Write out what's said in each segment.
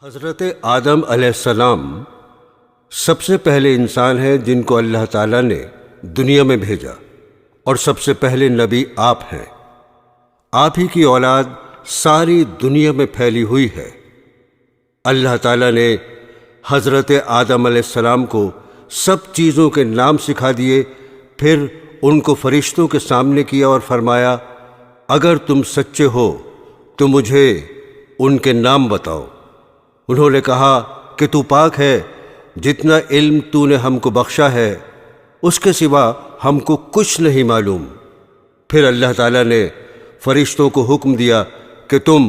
حضرت آدم علیہ السلام سب سے پہلے انسان ہیں جن کو اللہ تعالیٰ نے دنیا میں بھیجا، اور سب سے پہلے نبی آپ ہیں۔ آپ ہی کی اولاد ساری دنیا میں پھیلی ہوئی ہے۔ اللہ تعالیٰ نے حضرت آدم علیہ السلام کو سب چیزوں کے نام سکھا دیے، پھر ان کو فرشتوں کے سامنے کیا اور فرمایا، اگر تم سچے ہو تو مجھے ان کے نام بتاؤ۔ انہوں نے کہا کہ تو پاک ہے، جتنا علم تو نے ہم کو بخشا ہے اس کے سوا ہم کو کچھ نہیں معلوم۔ پھر اللہ تعالیٰ نے فرشتوں کو حکم دیا کہ تم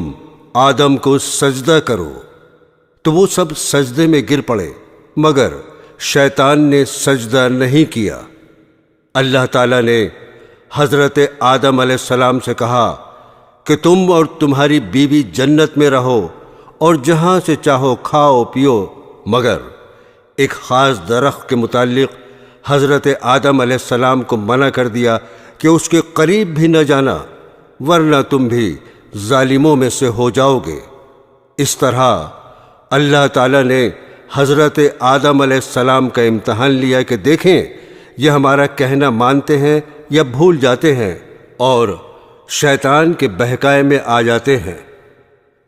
آدم کو سجدہ کرو، تو وہ سب سجدے میں گر پڑے، مگر شیطان نے سجدہ نہیں کیا۔ اللہ تعالیٰ نے حضرت آدم علیہ السلام سے کہا کہ تم اور تمہاری بیوی جنت میں رہو اور جہاں سے چاہو کھاؤ پیو، مگر ایک خاص درخت کے متعلق حضرت آدم علیہ السلام کو منع کر دیا کہ اس کے قریب بھی نہ جانا، ورنہ تم بھی ظالموں میں سے ہو جاؤ گے۔ اس طرح اللہ تعالیٰ نے حضرت آدم علیہ السلام کا امتحان لیا کہ دیکھیں یہ ہمارا کہنا مانتے ہیں یا بھول جاتے ہیں اور شیطان کے بہکائے میں آ جاتے ہیں۔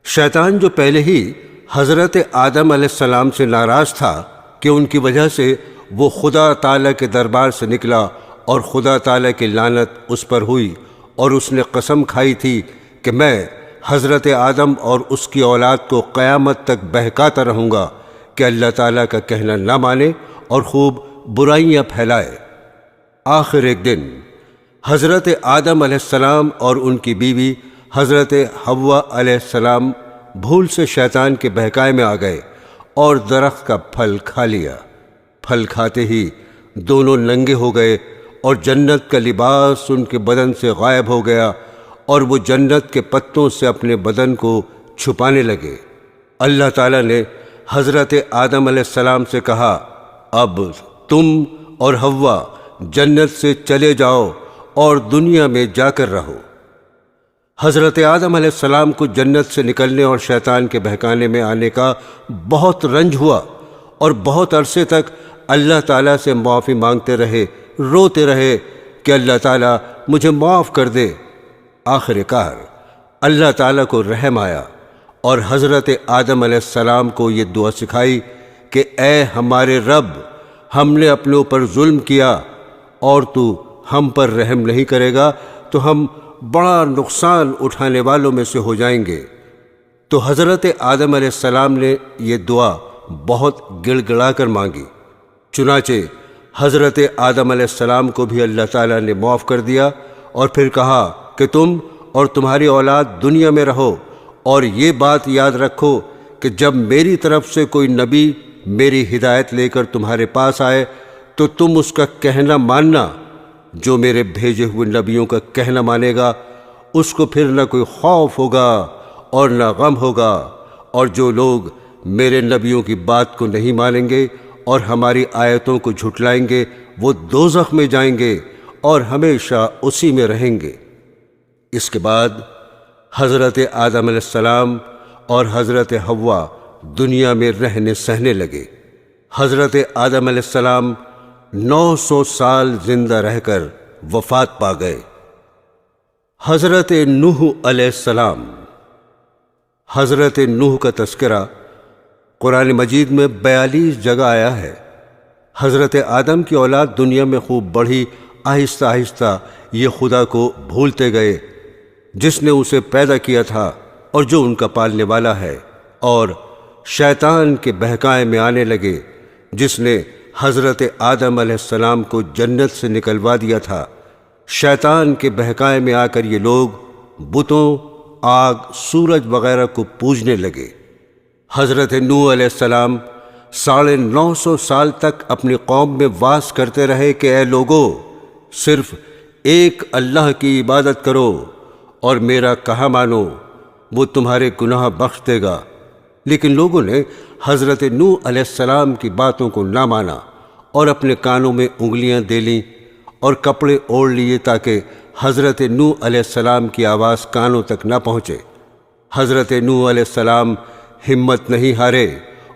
شیطان جو پہلے ہی حضرت آدم علیہ السلام سے ناراض تھا کہ ان کی وجہ سے وہ خدا تعالیٰ کے دربار سے نکلا اور خدا تعالیٰ کی لعنت اس پر ہوئی، اور اس نے قسم کھائی تھی کہ میں حضرت آدم اور اس کی اولاد کو قیامت تک بہکاتا رہوں گا کہ اللہ تعالیٰ کا کہنا نہ مانے اور خوب برائیاں پھیلائے۔ آخر ایک دن حضرت آدم علیہ السلام اور ان کی بیوی حضرت حوا علیہ السلام بھول سے شیطان کے بہکائے میں آ گئے اور درخت کا پھل کھا لیا۔ پھل کھاتے ہی دونوں ننگے ہو گئے اور جنت کا لباس ان کے بدن سے غائب ہو گیا، اور وہ جنت کے پتوں سے اپنے بدن کو چھپانے لگے۔ اللہ تعالیٰ نے حضرت آدم علیہ السلام سے کہا، اب تم اور حوا جنت سے چلے جاؤ اور دنیا میں جا کر رہو۔ حضرت آدم علیہ السلام کو جنت سے نکلنے اور شیطان کے بہکانے میں آنے کا بہت رنج ہوا، اور بہت عرصے تک اللہ تعالیٰ سے معافی مانگتے رہے، روتے رہے کہ اللہ تعالیٰ مجھے معاف کر دے۔ آخر کار اللہ تعالیٰ کو رحم آیا اور حضرت آدم علیہ السلام کو یہ دعا سکھائی کہ اے ہمارے رب، ہم نے اپنے اوپر ظلم کیا اور تو ہم پر رحم نہیں کرے گا تو ہم بڑا نقصان اٹھانے والوں میں سے ہو جائیں گے۔ تو حضرت آدم علیہ السلام نے یہ دعا بہت گڑ گڑا کر مانگی، چنانچہ حضرت آدم علیہ السلام کو بھی اللہ تعالیٰ نے معاف کر دیا، اور پھر کہا کہ تم اور تمہاری اولاد دنیا میں رہو، اور یہ بات یاد رکھو کہ جب میری طرف سے کوئی نبی میری ہدایت لے کر تمہارے پاس آئے تو تم اس کا کہنا ماننا۔ جو میرے بھیجے ہوئے نبیوں کا کہنا مانے گا اس کو پھر نہ کوئی خوف ہوگا اور نہ غم ہوگا، اور جو لوگ میرے نبیوں کی بات کو نہیں مانیں گے اور ہماری آیتوں کو جھٹلائیں گے وہ دوزخ میں جائیں گے اور ہمیشہ اسی میں رہیں گے۔ اس کے بعد حضرت آدم علیہ السلام اور حضرت حوا دنیا میں رہنے سہنے لگے۔ حضرت آدم علیہ السلام 900 سال زندہ رہ کر وفات پا گئے۔ حضرت نوح علیہ السلام۔ حضرت نوح کا تذکرہ قرآن مجید میں 42 جگہ آیا ہے۔ حضرت آدم کی اولاد دنیا میں خوب بڑھی، آہستہ آہستہ یہ خدا کو بھولتے گئے جس نے اسے پیدا کیا تھا اور جو ان کا پالنے والا ہے، اور شیطان کے بہکائے میں آنے لگے جس نے حضرت آدم علیہ السلام کو جنت سے نکلوا دیا تھا۔ شیطان کے بہکائے میں آ کر یہ لوگ بتوں، آگ، سورج وغیرہ کو پوجنے لگے۔ حضرت نوح علیہ السلام 950 سال تک اپنی قوم میں واس کرتے رہے کہ اے لوگو، صرف ایک اللہ کی عبادت کرو اور میرا کہا مانو، وہ تمہارے گناہ بخش دے گا۔ لیکن لوگوں نے حضرت نوح علیہ السلام کی باتوں کو نہ مانا اور اپنے کانوں میں انگلیاں دے لیں اور کپڑے اوڑھ لیے تاکہ حضرت نوح علیہ السلام کی آواز کانوں تک نہ پہنچے۔ حضرت نوح علیہ السلام ہمت نہیں ہارے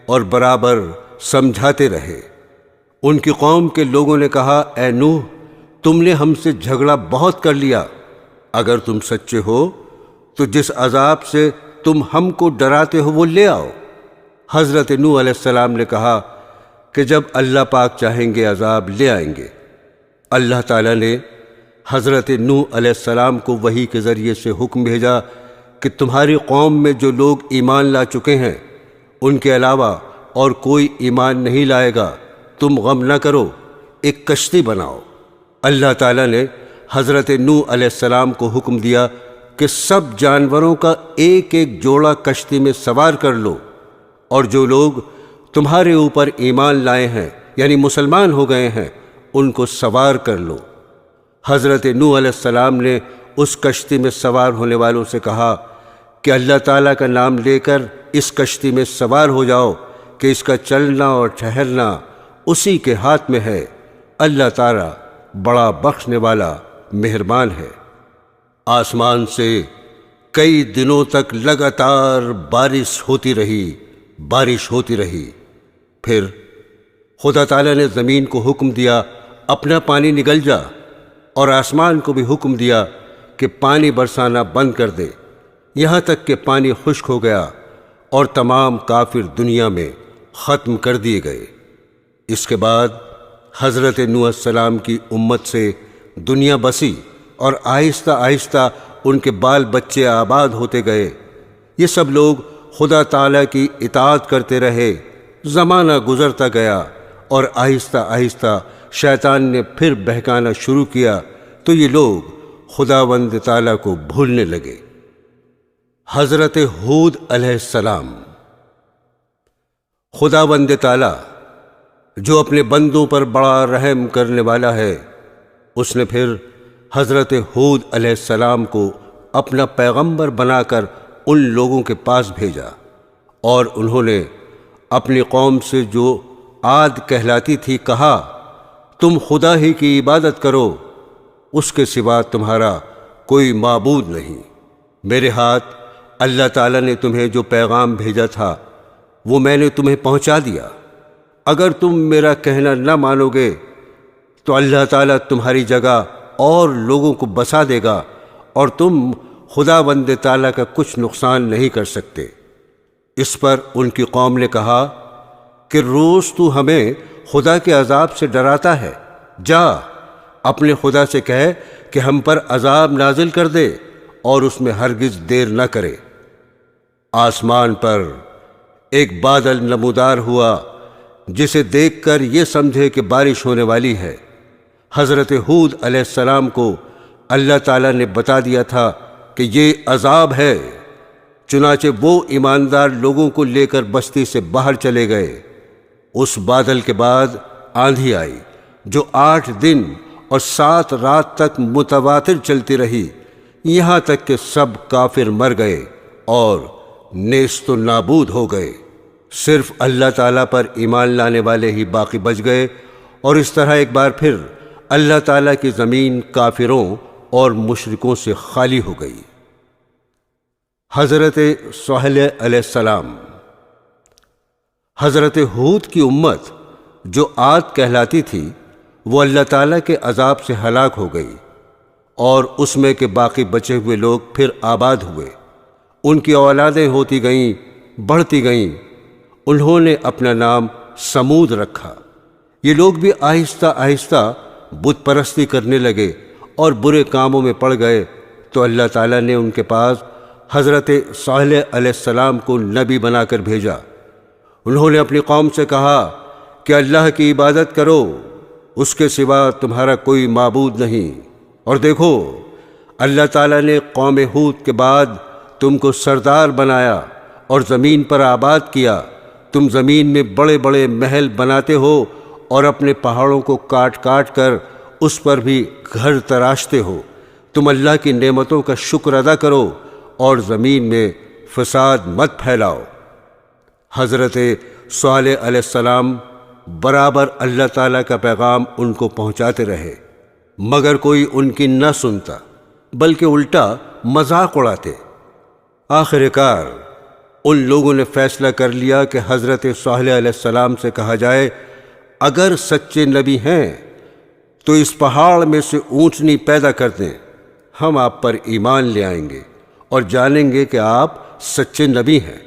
اور برابر سمجھاتے رہے۔ ان کی قوم کے لوگوں نے کہا، اے نوح، تم نے ہم سے جھگڑا بہت کر لیا، اگر تم سچے ہو تو جس عذاب سے تم ہم کو ڈراتے ہو وہ لے آؤ۔ حضرت نوح علیہ السلام نے کہا کہ جب اللہ پاک چاہیں گے عذاب لے آئیں گے۔ اللہ تعالیٰ نے حضرت نوح علیہ السلام کو وحی کے ذریعے سے حکم بھیجا کہ تمہاری قوم میں جو لوگ ایمان لا چکے ہیں ان کے علاوہ اور کوئی ایمان نہیں لائے گا، تم غم نہ کرو، ایک کشتی بناؤ۔ اللہ تعالیٰ نے حضرت نوح علیہ السلام کو حکم دیا کہ سب جانوروں کا ایک ایک جوڑا کشتی میں سوار کر لو، اور جو لوگ تمہارے اوپر ایمان لائے ہیں یعنی مسلمان ہو گئے ہیں ان کو سوار کر لو۔ حضرت نوح علیہ السلام نے اس کشتی میں سوار ہونے والوں سے کہا کہ اللہ تعالیٰ کا نام لے کر اس کشتی میں سوار ہو جاؤ کہ اس کا چلنا اور ٹھہرنا اسی کے ہاتھ میں ہے، اللہ تعالیٰ بڑا بخشنے والا مہربان ہے۔ آسمان سے کئی دنوں تک لگاتار بارش ہوتی رہی۔ پھر خدا تعالیٰ نے زمین کو حکم دیا اپنا پانی نگل جا، اور آسمان کو بھی حکم دیا کہ پانی برسانا بند کر دے، یہاں تک کہ پانی خشک ہو گیا اور تمام کافر دنیا میں ختم کر دیے گئے۔ اس کے بعد حضرت نوح علیہ السلام کی امت سے دنیا بسی اور آہستہ آہستہ ان کے بال بچے آباد ہوتے گئے۔ یہ سب لوگ خدا تعالیٰ کی اطاعت کرتے رہے۔ زمانہ گزرتا گیا اور آہستہ آہستہ شیطان نے پھر بہکانا شروع کیا تو یہ لوگ خداوند تعالیٰ کو بھولنے لگے۔ حضرت ہود علیہ السلام۔ خداوند تعالیٰ جو اپنے بندوں پر بڑا رحم کرنے والا ہے، اس نے پھر حضرت ہود علیہ السلام کو اپنا پیغمبر بنا کر ان لوگوں کے پاس بھیجا، اور انہوں نے اپنی قوم سے جو عاد کہلاتی تھی کہا، تم خدا ہی کی عبادت کرو، اس کے سوا تمہارا کوئی معبود نہیں۔ میرے ہاتھ اللہ تعالیٰ نے تمہیں جو پیغام بھیجا تھا وہ میں نے تمہیں پہنچا دیا۔ اگر تم میرا کہنا نہ مانو گے تو اللہ تعالیٰ تمہاری جگہ اور لوگوں کو بسا دے گا، اور تم خداوند تعالیٰ کا کچھ نقصان نہیں کر سکتے۔ اس پر ان کی قوم نے کہا کہ روز تو ہمیں خدا کے عذاب سے ڈراتا ہے، جا اپنے خدا سے کہے کہ ہم پر عذاب نازل کر دے اور اس میں ہرگز دیر نہ کرے۔ آسمان پر ایک بادل نمودار ہوا جسے دیکھ کر یہ سمجھے کہ بارش ہونے والی ہے۔ حضرت ہود علیہ السلام کو اللہ تعالیٰ نے بتا دیا تھا کہ یہ عذاب ہے، چنانچہ وہ ایماندار لوگوں کو لے کر بستی سے باہر چلے گئے۔ اس بادل کے بعد آندھی آئی جو 8 دن اور 7 رات تک متواتر چلتی رہی، یہاں تک کہ سب کافر مر گئے اور نیست و نابود ہو گئے۔ صرف اللہ تعالیٰ پر ایمان لانے والے ہی باقی بچ گئے، اور اس طرح ایک بار پھر اللہ تعالیٰ کی زمین کافروں اور مشرکوں سے خالی ہو گئی۔ حضرت صالح علیہ السلام۔ حضرت ہود کی امت جو عاد کہلاتی تھی وہ اللہ تعالیٰ کے عذاب سے ہلاک ہو گئی، اور اس میں کے باقی بچے ہوئے لوگ پھر آباد ہوئے۔ ان کی اولادیں ہوتی گئیں، بڑھتی گئیں۔ انہوں نے اپنا نام سمود رکھا۔ یہ لوگ بھی آہستہ آہستہ بت پرستی کرنے لگے اور برے کاموں میں پڑ گئے، تو اللہ تعالیٰ نے ان کے پاس حضرت صالح علیہ السلام کو نبی بنا کر بھیجا۔ انہوں نے اپنی قوم سے کہا کہ اللہ کی عبادت کرو، اس کے سوا تمہارا کوئی معبود نہیں، اور دیکھو اللہ تعالیٰ نے قوم ہود کے بعد تم کو سردار بنایا اور زمین پر آباد کیا۔ تم زمین میں بڑے بڑے محل بناتے ہو اور اپنے پہاڑوں کو کاٹ کاٹ کر اس پر بھی گھر تراشتے ہو۔ تم اللہ کی نعمتوں کا شکر ادا کرو اور زمین میں فساد مت پھیلاؤ۔ حضرت صالح علیہ السلام برابر اللہ تعالیٰ کا پیغام ان کو پہنچاتے رہے، مگر کوئی ان کی نہ سنتا، بلکہ الٹا مذاق اڑاتے۔ آخر کار ان لوگوں نے فیصلہ کر لیا کہ حضرت صالح علیہ السلام سے کہا جائے اگر سچے نبی ہیں تو اس پہاڑ میں سے اونٹنی پیدا کر دیں، ہم آپ پر ایمان لے آئیں گے اور جانیں گے کہ آپ سچے نبی ہیں۔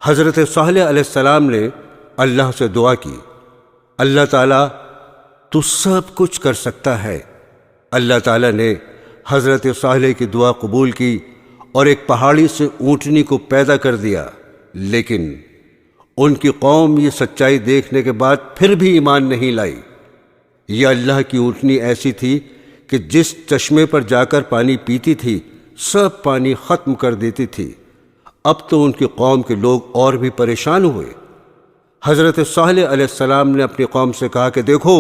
حضرت صالح علیہ السلام نے اللہ سے دعا کی، اللہ تعالیٰ تو سب کچھ کر سکتا ہے۔ اللہ تعالیٰ نے حضرت صالح کی دعا قبول کی اور ایک پہاڑی سے اونٹنی کو پیدا کر دیا، لیکن ان کی قوم یہ سچائی دیکھنے کے بعد پھر بھی ایمان نہیں لائی۔ یہ اللہ کی اونٹنی ایسی تھی کہ جس چشمے پر جا کر پانی پیتی تھی سب پانی ختم کر دیتی تھی۔ اب تو ان کی قوم کے لوگ اور بھی پریشان ہوئے۔ حضرت صالح علیہ السلام نے اپنی قوم سے کہا کہ دیکھو،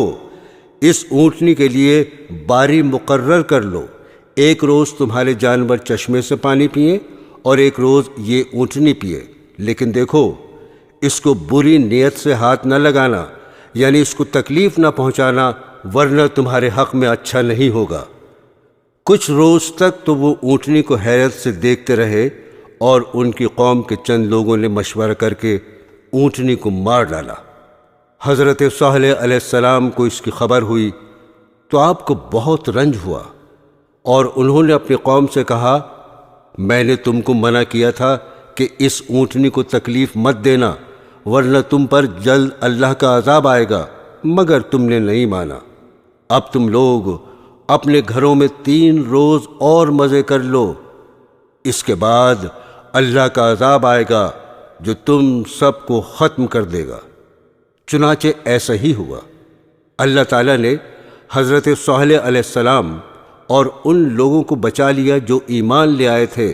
اس اونٹنی کے لیے باری مقرر کر لو، ایک روز تمہارے جانور چشمے سے پانی پئیں اور ایک روز یہ اونٹنی پیے، لیکن دیکھو اس کو بری نیت سے ہاتھ نہ لگانا، یعنی اس کو تکلیف نہ پہنچانا، ورنہ تمہارے حق میں اچھا نہیں ہوگا۔ کچھ روز تک تو وہ اونٹنی کو حیرت سے دیکھتے رہے اور ان کی قوم کے چند لوگوں نے مشورہ کر کے اونٹنی کو مار ڈالا۔ حضرت صالح علیہ السلام کو اس کی خبر ہوئی تو آپ کو بہت رنج ہوا اور انہوں نے اپنی قوم سے کہا، میں نے تم کو منع کیا تھا کہ اس اونٹنی کو تکلیف مت دینا، ورنہ تم پر جلد اللہ کا عذاب آئے گا، مگر تم نے نہیں مانا۔ اب تم لوگ اپنے گھروں میں 3 روز اور مزے کر لو، اس کے بعد اللہ کا عذاب آئے گا جو تم سب کو ختم کر دے گا۔ چنانچہ ایسا ہی ہوا۔ اللہ تعالیٰ نے حضرت صالح علیہ السلام اور ان لوگوں کو بچا لیا جو ایمان لے آئے تھے،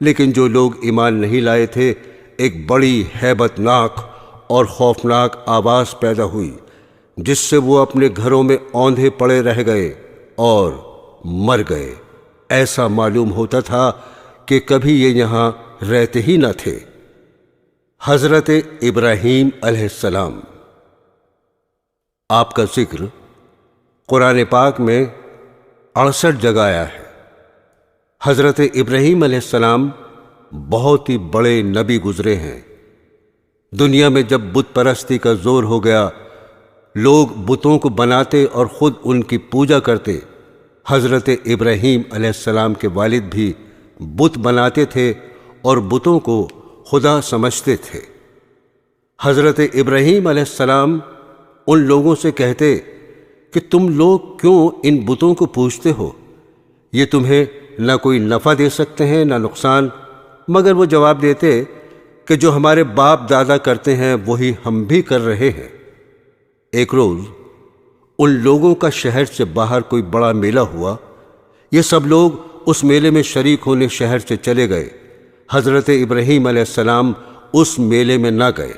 لیکن جو لوگ ایمان نہیں لائے تھے ایک بڑی ہیبت ناک اور خوفناک آواز پیدا ہوئی، جس سے وہ اپنے گھروں میں اوندھے پڑے رہ گئے اور مر گئے۔ ایسا معلوم ہوتا تھا کہ کبھی یہ یہاں رہتے ہی نہ تھے۔ حضرت ابراہیم علیہ السلام، آپ کا ذکر قرآن پاک میں 68 جگہ آیا ہے۔ حضرت ابراہیم علیہ السلام بہت ہی بڑے نبی گزرے ہیں۔ دنیا میں جب بت پرستی کا زور ہو گیا، لوگ بتوں کو بناتے اور خود ان کی پوجا کرتے۔ حضرت ابراہیم علیہ السلام کے والد بھی بت بناتے تھے اور بتوں کو خدا سمجھتے تھے۔ حضرت ابراہیم علیہ السلام ان لوگوں سے کہتے کہ تم لوگ کیوں ان بتوں کو پوجتے ہو؟ یہ تمہیں نہ کوئی نفع دے سکتے ہیں نہ نقصان۔ مگر وہ جواب دیتے کہ جو ہمارے باپ دادا کرتے ہیں وہی ہم بھی کر رہے ہیں۔ ایک روز ان لوگوں کا شہر سے باہر کوئی بڑا میلہ ہوا۔ یہ سب لوگ اس میلے میں شریک ہونے شہر سے چلے گئے۔ حضرت ابراہیم علیہ السلام اس میلے میں نہ گئے۔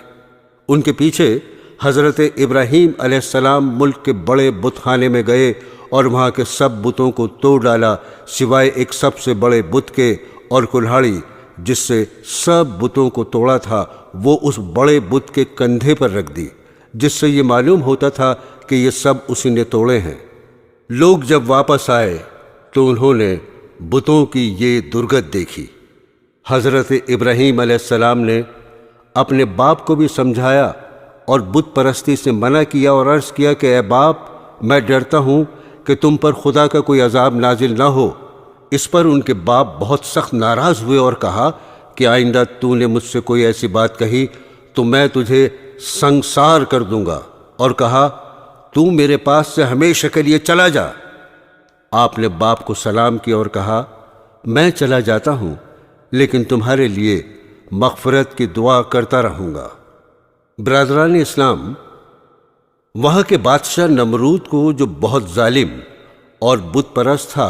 ان کے پیچھے حضرت ابراہیم علیہ السلام ملک کے بڑے بت خانے میں گئے اور وہاں کے سب بتوں کو توڑ ڈالا سوائے ایک سب سے بڑے بت کے، اور کلہاڑی جس سے سب بتوں کو توڑا تھا وہ اس بڑے بت کے کندھے پر رکھ دی، جس سے یہ معلوم ہوتا تھا کہ یہ سب اسی نے توڑے ہیں۔ لوگ جب واپس آئے تو انہوں نے بتوں کی یہ درگت دیکھی۔ حضرت ابراہیم علیہ السلام نے اپنے باپ کو بھی سمجھایا اور بت پرستی سے منع کیا اور عرض کیا کہ اے باپ، میں ڈرتا ہوں کہ تم پر خدا کا کوئی عذاب نازل نہ ہو۔ اس پر ان کے باپ بہت سخت ناراض ہوئے اور کہا کہ آئندہ تو نے مجھ سے کوئی ایسی بات کہی تو میں تجھے سنگسار کر دوں گا، اور کہا تو میرے پاس سے ہمیشہ کے لیے چلا جا۔ آپ نے باپ کو سلام کیا اور کہا میں چلا جاتا ہوں، لیکن تمہارے لیے مغفرت کی دعا کرتا رہوں گا۔ برادران اسلام، وہاں کے بادشاہ نمرود کو جو بہت ظالم اور بت پرست تھا،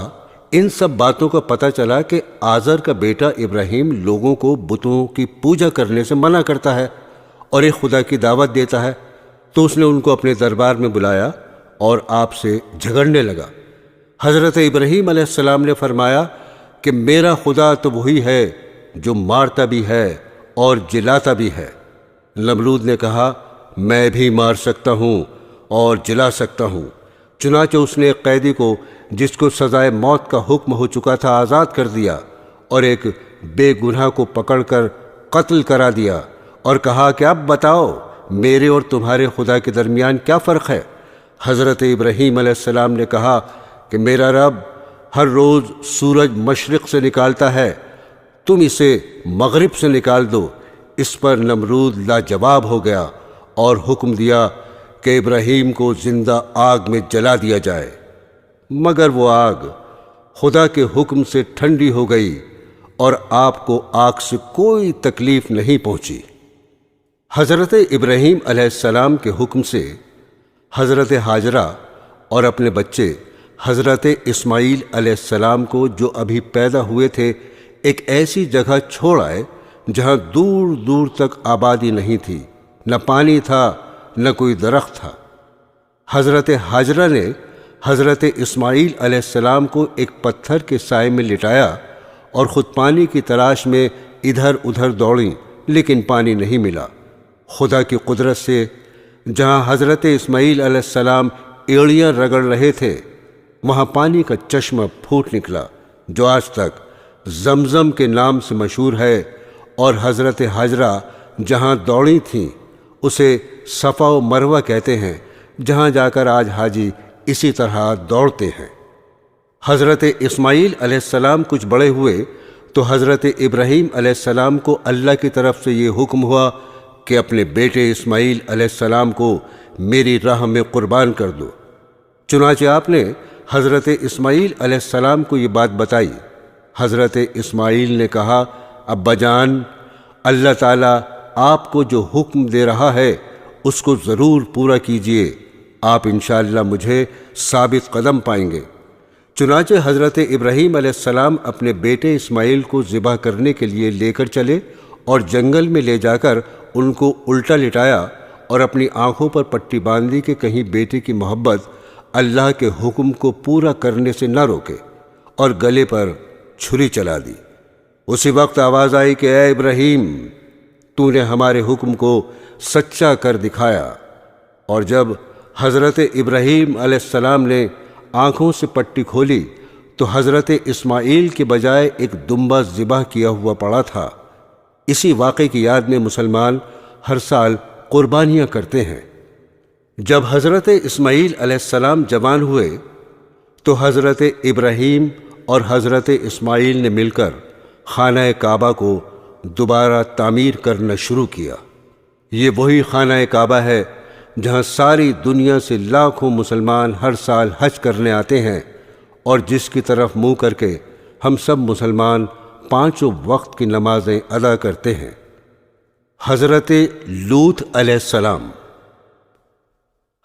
ان سب باتوں کا پتہ چلا کہ آزر کا بیٹا ابراہیم لوگوں کو بتوں کی پوجا کرنے سے منع کرتا ہے اور ایک خدا کی دعوت دیتا ہے، تو اس نے ان کو اپنے دربار میں بلایا اور آپ سے جھگڑنے لگا۔ حضرت ابراہیم علیہ السلام نے فرمایا کہ میرا خدا تو وہی ہے جو مارتا بھی ہے اور جلاتا بھی ہے۔ نمرود نے کہا میں بھی مار سکتا ہوں اور جلا سکتا ہوں۔ چنانچہ اس نے ایک قیدی کو جس کو سزائے موت کا حکم ہو چکا تھا آزاد کر دیا اور ایک بے گناہ کو پکڑ کر قتل کرا دیا اور کہا کہ اب بتاؤ میرے اور تمہارے خدا کے درمیان کیا فرق ہے؟ حضرت ابراہیم علیہ السلام نے کہا کہ میرا رب ہر روز سورج مشرق سے نکالتا ہے، تم اسے مغرب سے نکال دو۔ اس پر نمرود لاجواب ہو گیا اور حکم دیا کہ ابراہیم کو زندہ آگ میں جلا دیا جائے، مگر وہ آگ خدا کے حکم سے ٹھنڈی ہو گئی اور آپ کو آگ سے کوئی تکلیف نہیں پہنچی۔ حضرت ابراہیم علیہ السلام کے حکم سے حضرت ہاجرہ اور اپنے بچے حضرت اسماعیل علیہ السلام کو جو ابھی پیدا ہوئے تھے ایک ایسی جگہ چھوڑ آئے جہاں دور دور تک آبادی نہیں تھی، نہ پانی تھا نہ کوئی درخت تھا۔ حضرت ہاجرہ نے حضرت اسماعیل علیہ السلام کو ایک پتھر کے سائے میں لٹایا اور خود پانی کی تلاش میں ادھر ادھر دوڑیں، لیکن پانی نہیں ملا۔ خدا کی قدرت سے جہاں حضرت اسماعیل علیہ السلام ایڑیاں رگڑ رہے تھے وہاں پانی کا چشمہ پھوٹ نکلا جو آج تک زمزم کے نام سے مشہور ہے، اور حضرت ہاجرہ جہاں دوڑی تھیں اسے صفا و مروہ کہتے ہیں، جہاں جا کر آج حاجی اسی طرح دوڑتے ہیں۔ حضرت اسماعیل علیہ السلام کچھ بڑے ہوئے تو حضرت ابراہیم علیہ السلام کو اللہ کی طرف سے یہ حکم ہوا کہ اپنے بیٹے اسماعیل علیہ السلام کو میری راہ میں قربان کر دو۔ چنانچہ آپ نے حضرت اسماعیل علیہ السلام کو یہ بات بتائی۔ حضرت اسماعیل نے کہا، ابا جان، اللہ تعالیٰ آپ کو جو حکم دے رہا ہے اس کو ضرور پورا کیجئے، آپ انشاءاللہ مجھے ثابت قدم پائیں گے۔ چنانچہ حضرت ابراہیم علیہ السلام اپنے بیٹے اسماعیل کو ذبح کرنے کے لیے لے کر چلے اور جنگل میں لے جا کر ان کو الٹا لٹایا اور اپنی آنکھوں پر پٹی باندھی کہ کہیں بیٹے کی محبت اللہ کے حکم کو پورا کرنے سے نہ روکے، اور گلے پر چھری چلا دی۔ اسی وقت آواز آئی کہ اے ابراہیم، تو نے ہمارے حکم کو سچا کر دکھایا۔ اور جب حضرت ابراہیم علیہ السلام نے آنکھوں سے پٹی کھولی تو حضرت اسماعیل کے بجائے ایک دمبا ذبح کیا ہوا پڑا تھا۔ اسی واقعے کی یاد میں مسلمان ہر سال قربانیاں کرتے ہیں۔ جب حضرت اسماعیل علیہ السلام جوان ہوئے تو حضرت ابراہیم اور حضرت اسماعیل نے مل کر خانہ کعبہ کو دوبارہ تعمیر کرنا شروع کیا۔ یہ وہی خانہ کعبہ ہے جہاں ساری دنیا سے لاکھوں مسلمان ہر سال حج کرنے آتے ہیں، اور جس کی طرف منہ کر کے ہم سب مسلمان 5 وقت کی نمازیں ادا کرتے ہیں۔ حضرت لوط علیہ السلام۔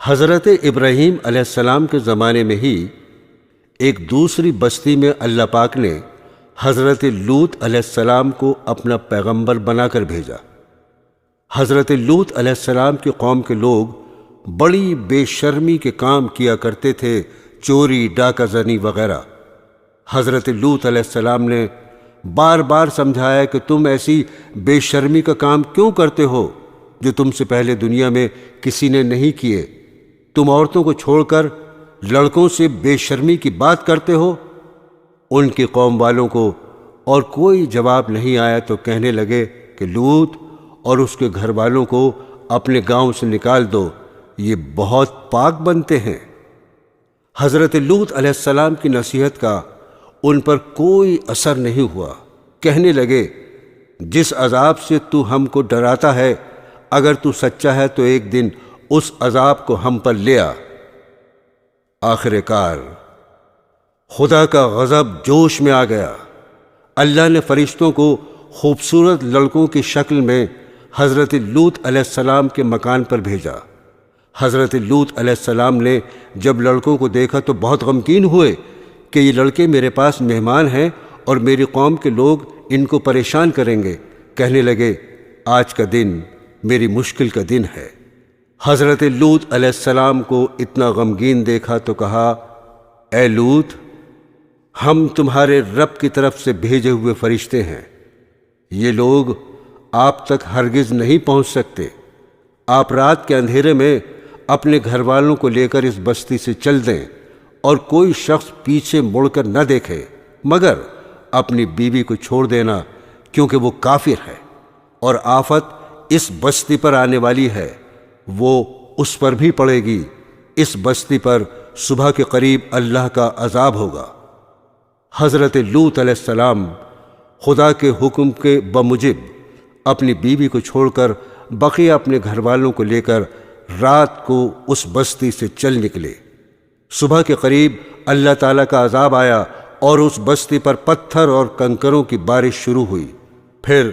حضرت ابراہیم علیہ السلام کے زمانے میں ہی ایک دوسری بستی میں اللہ پاک نے حضرت لوط علیہ السلام کو اپنا پیغمبر بنا کر بھیجا۔ حضرت لوط علیہ السلام کی قوم کے لوگ بڑی بے شرمی کے کام کیا کرتے تھے، چوری، ڈاکہ زنی وغیرہ۔ حضرت لوط علیہ السلام نے بار بار سمجھایا کہ تم ایسی بے شرمی کا کام کیوں کرتے ہو جو تم سے پہلے دنیا میں کسی نے نہیں کیے؟ تم عورتوں کو چھوڑ کر لڑکوں سے بے شرمی کی بات کرتے ہو۔ ان کی قوم والوں کو اور کوئی جواب نہیں آیا تو کہنے لگے کہ لوط اور اس کے گھر والوں کو اپنے گاؤں سے نکال دو، یہ بہت پاک بنتے ہیں۔ حضرت لوط علیہ السلام کی نصیحت کا ان پر کوئی اثر نہیں ہوا۔ کہنے لگے، جس عذاب سے تو ہم کو ڈراتا ہے، اگر تو سچا ہے تو ایک دن اس عذاب کو ہم پر لے آ۔ آخر کار خدا کا غضب جوش میں آ گیا۔ اللہ نے فرشتوں کو خوبصورت لڑکوں کی شکل میں حضرت لوط علیہ السلام کے مکان پر بھیجا۔ حضرت لوط علیہ السلام نے جب لڑکوں کو دیکھا تو بہت غمگین ہوئے کہ یہ لڑکے میرے پاس مہمان ہیں اور میری قوم کے لوگ ان کو پریشان کریں گے۔ کہنے لگے، آج کا دن میری مشکل کا دن ہے۔ حضرت لوط علیہ السلام کو اتنا غمگین دیکھا تو کہا، اے لوط، ہم تمہارے رب کی طرف سے بھیجے ہوئے فرشتے ہیں، یہ لوگ آپ تک ہرگز نہیں پہنچ سکتے۔ آپ رات کے اندھیرے میں اپنے گھر والوں کو لے کر اس بستی سے چل دیں اور کوئی شخص پیچھے مڑ کر نہ دیکھے، مگر اپنی بیوی کو چھوڑ دینا کیونکہ وہ کافر ہے۔ اور آفت اس بستی پر آنے والی ہے، وہ اس پر بھی پڑے گی۔ اس بستی پر صبح کے قریب اللہ کا عذاب ہوگا۔ حضرت لوط علیہ السلام خدا کے حکم کے بموجب اپنی بیوی کو چھوڑ کر بقیہ اپنے گھر والوں کو لے کر رات کو اس بستی سے چل نکلے۔ صبح کے قریب اللہ تعالیٰ کا عذاب آیا اور اس بستی پر پتھر اور کنکروں کی بارش شروع ہوئی۔ پھر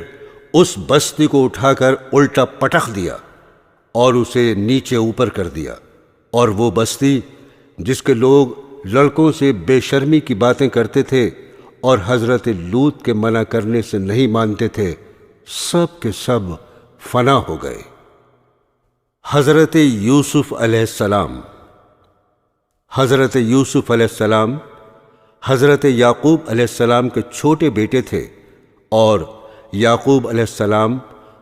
اس بستی کو اٹھا کر الٹا پٹخ دیا اور اسے نیچے اوپر کر دیا، اور وہ بستی جس کے لوگ لڑکوں سے بے شرمی کی باتیں کرتے تھے اور حضرت لوط کے منع کرنے سے نہیں مانتے تھے، سب کے سب فنا ہو گئے۔ حضرت یوسف علیہ السلام۔ حضرت یوسف علیہ السلام حضرت یعقوب علیہ السلام کے چھوٹے بیٹے تھے، اور یعقوب علیہ السلام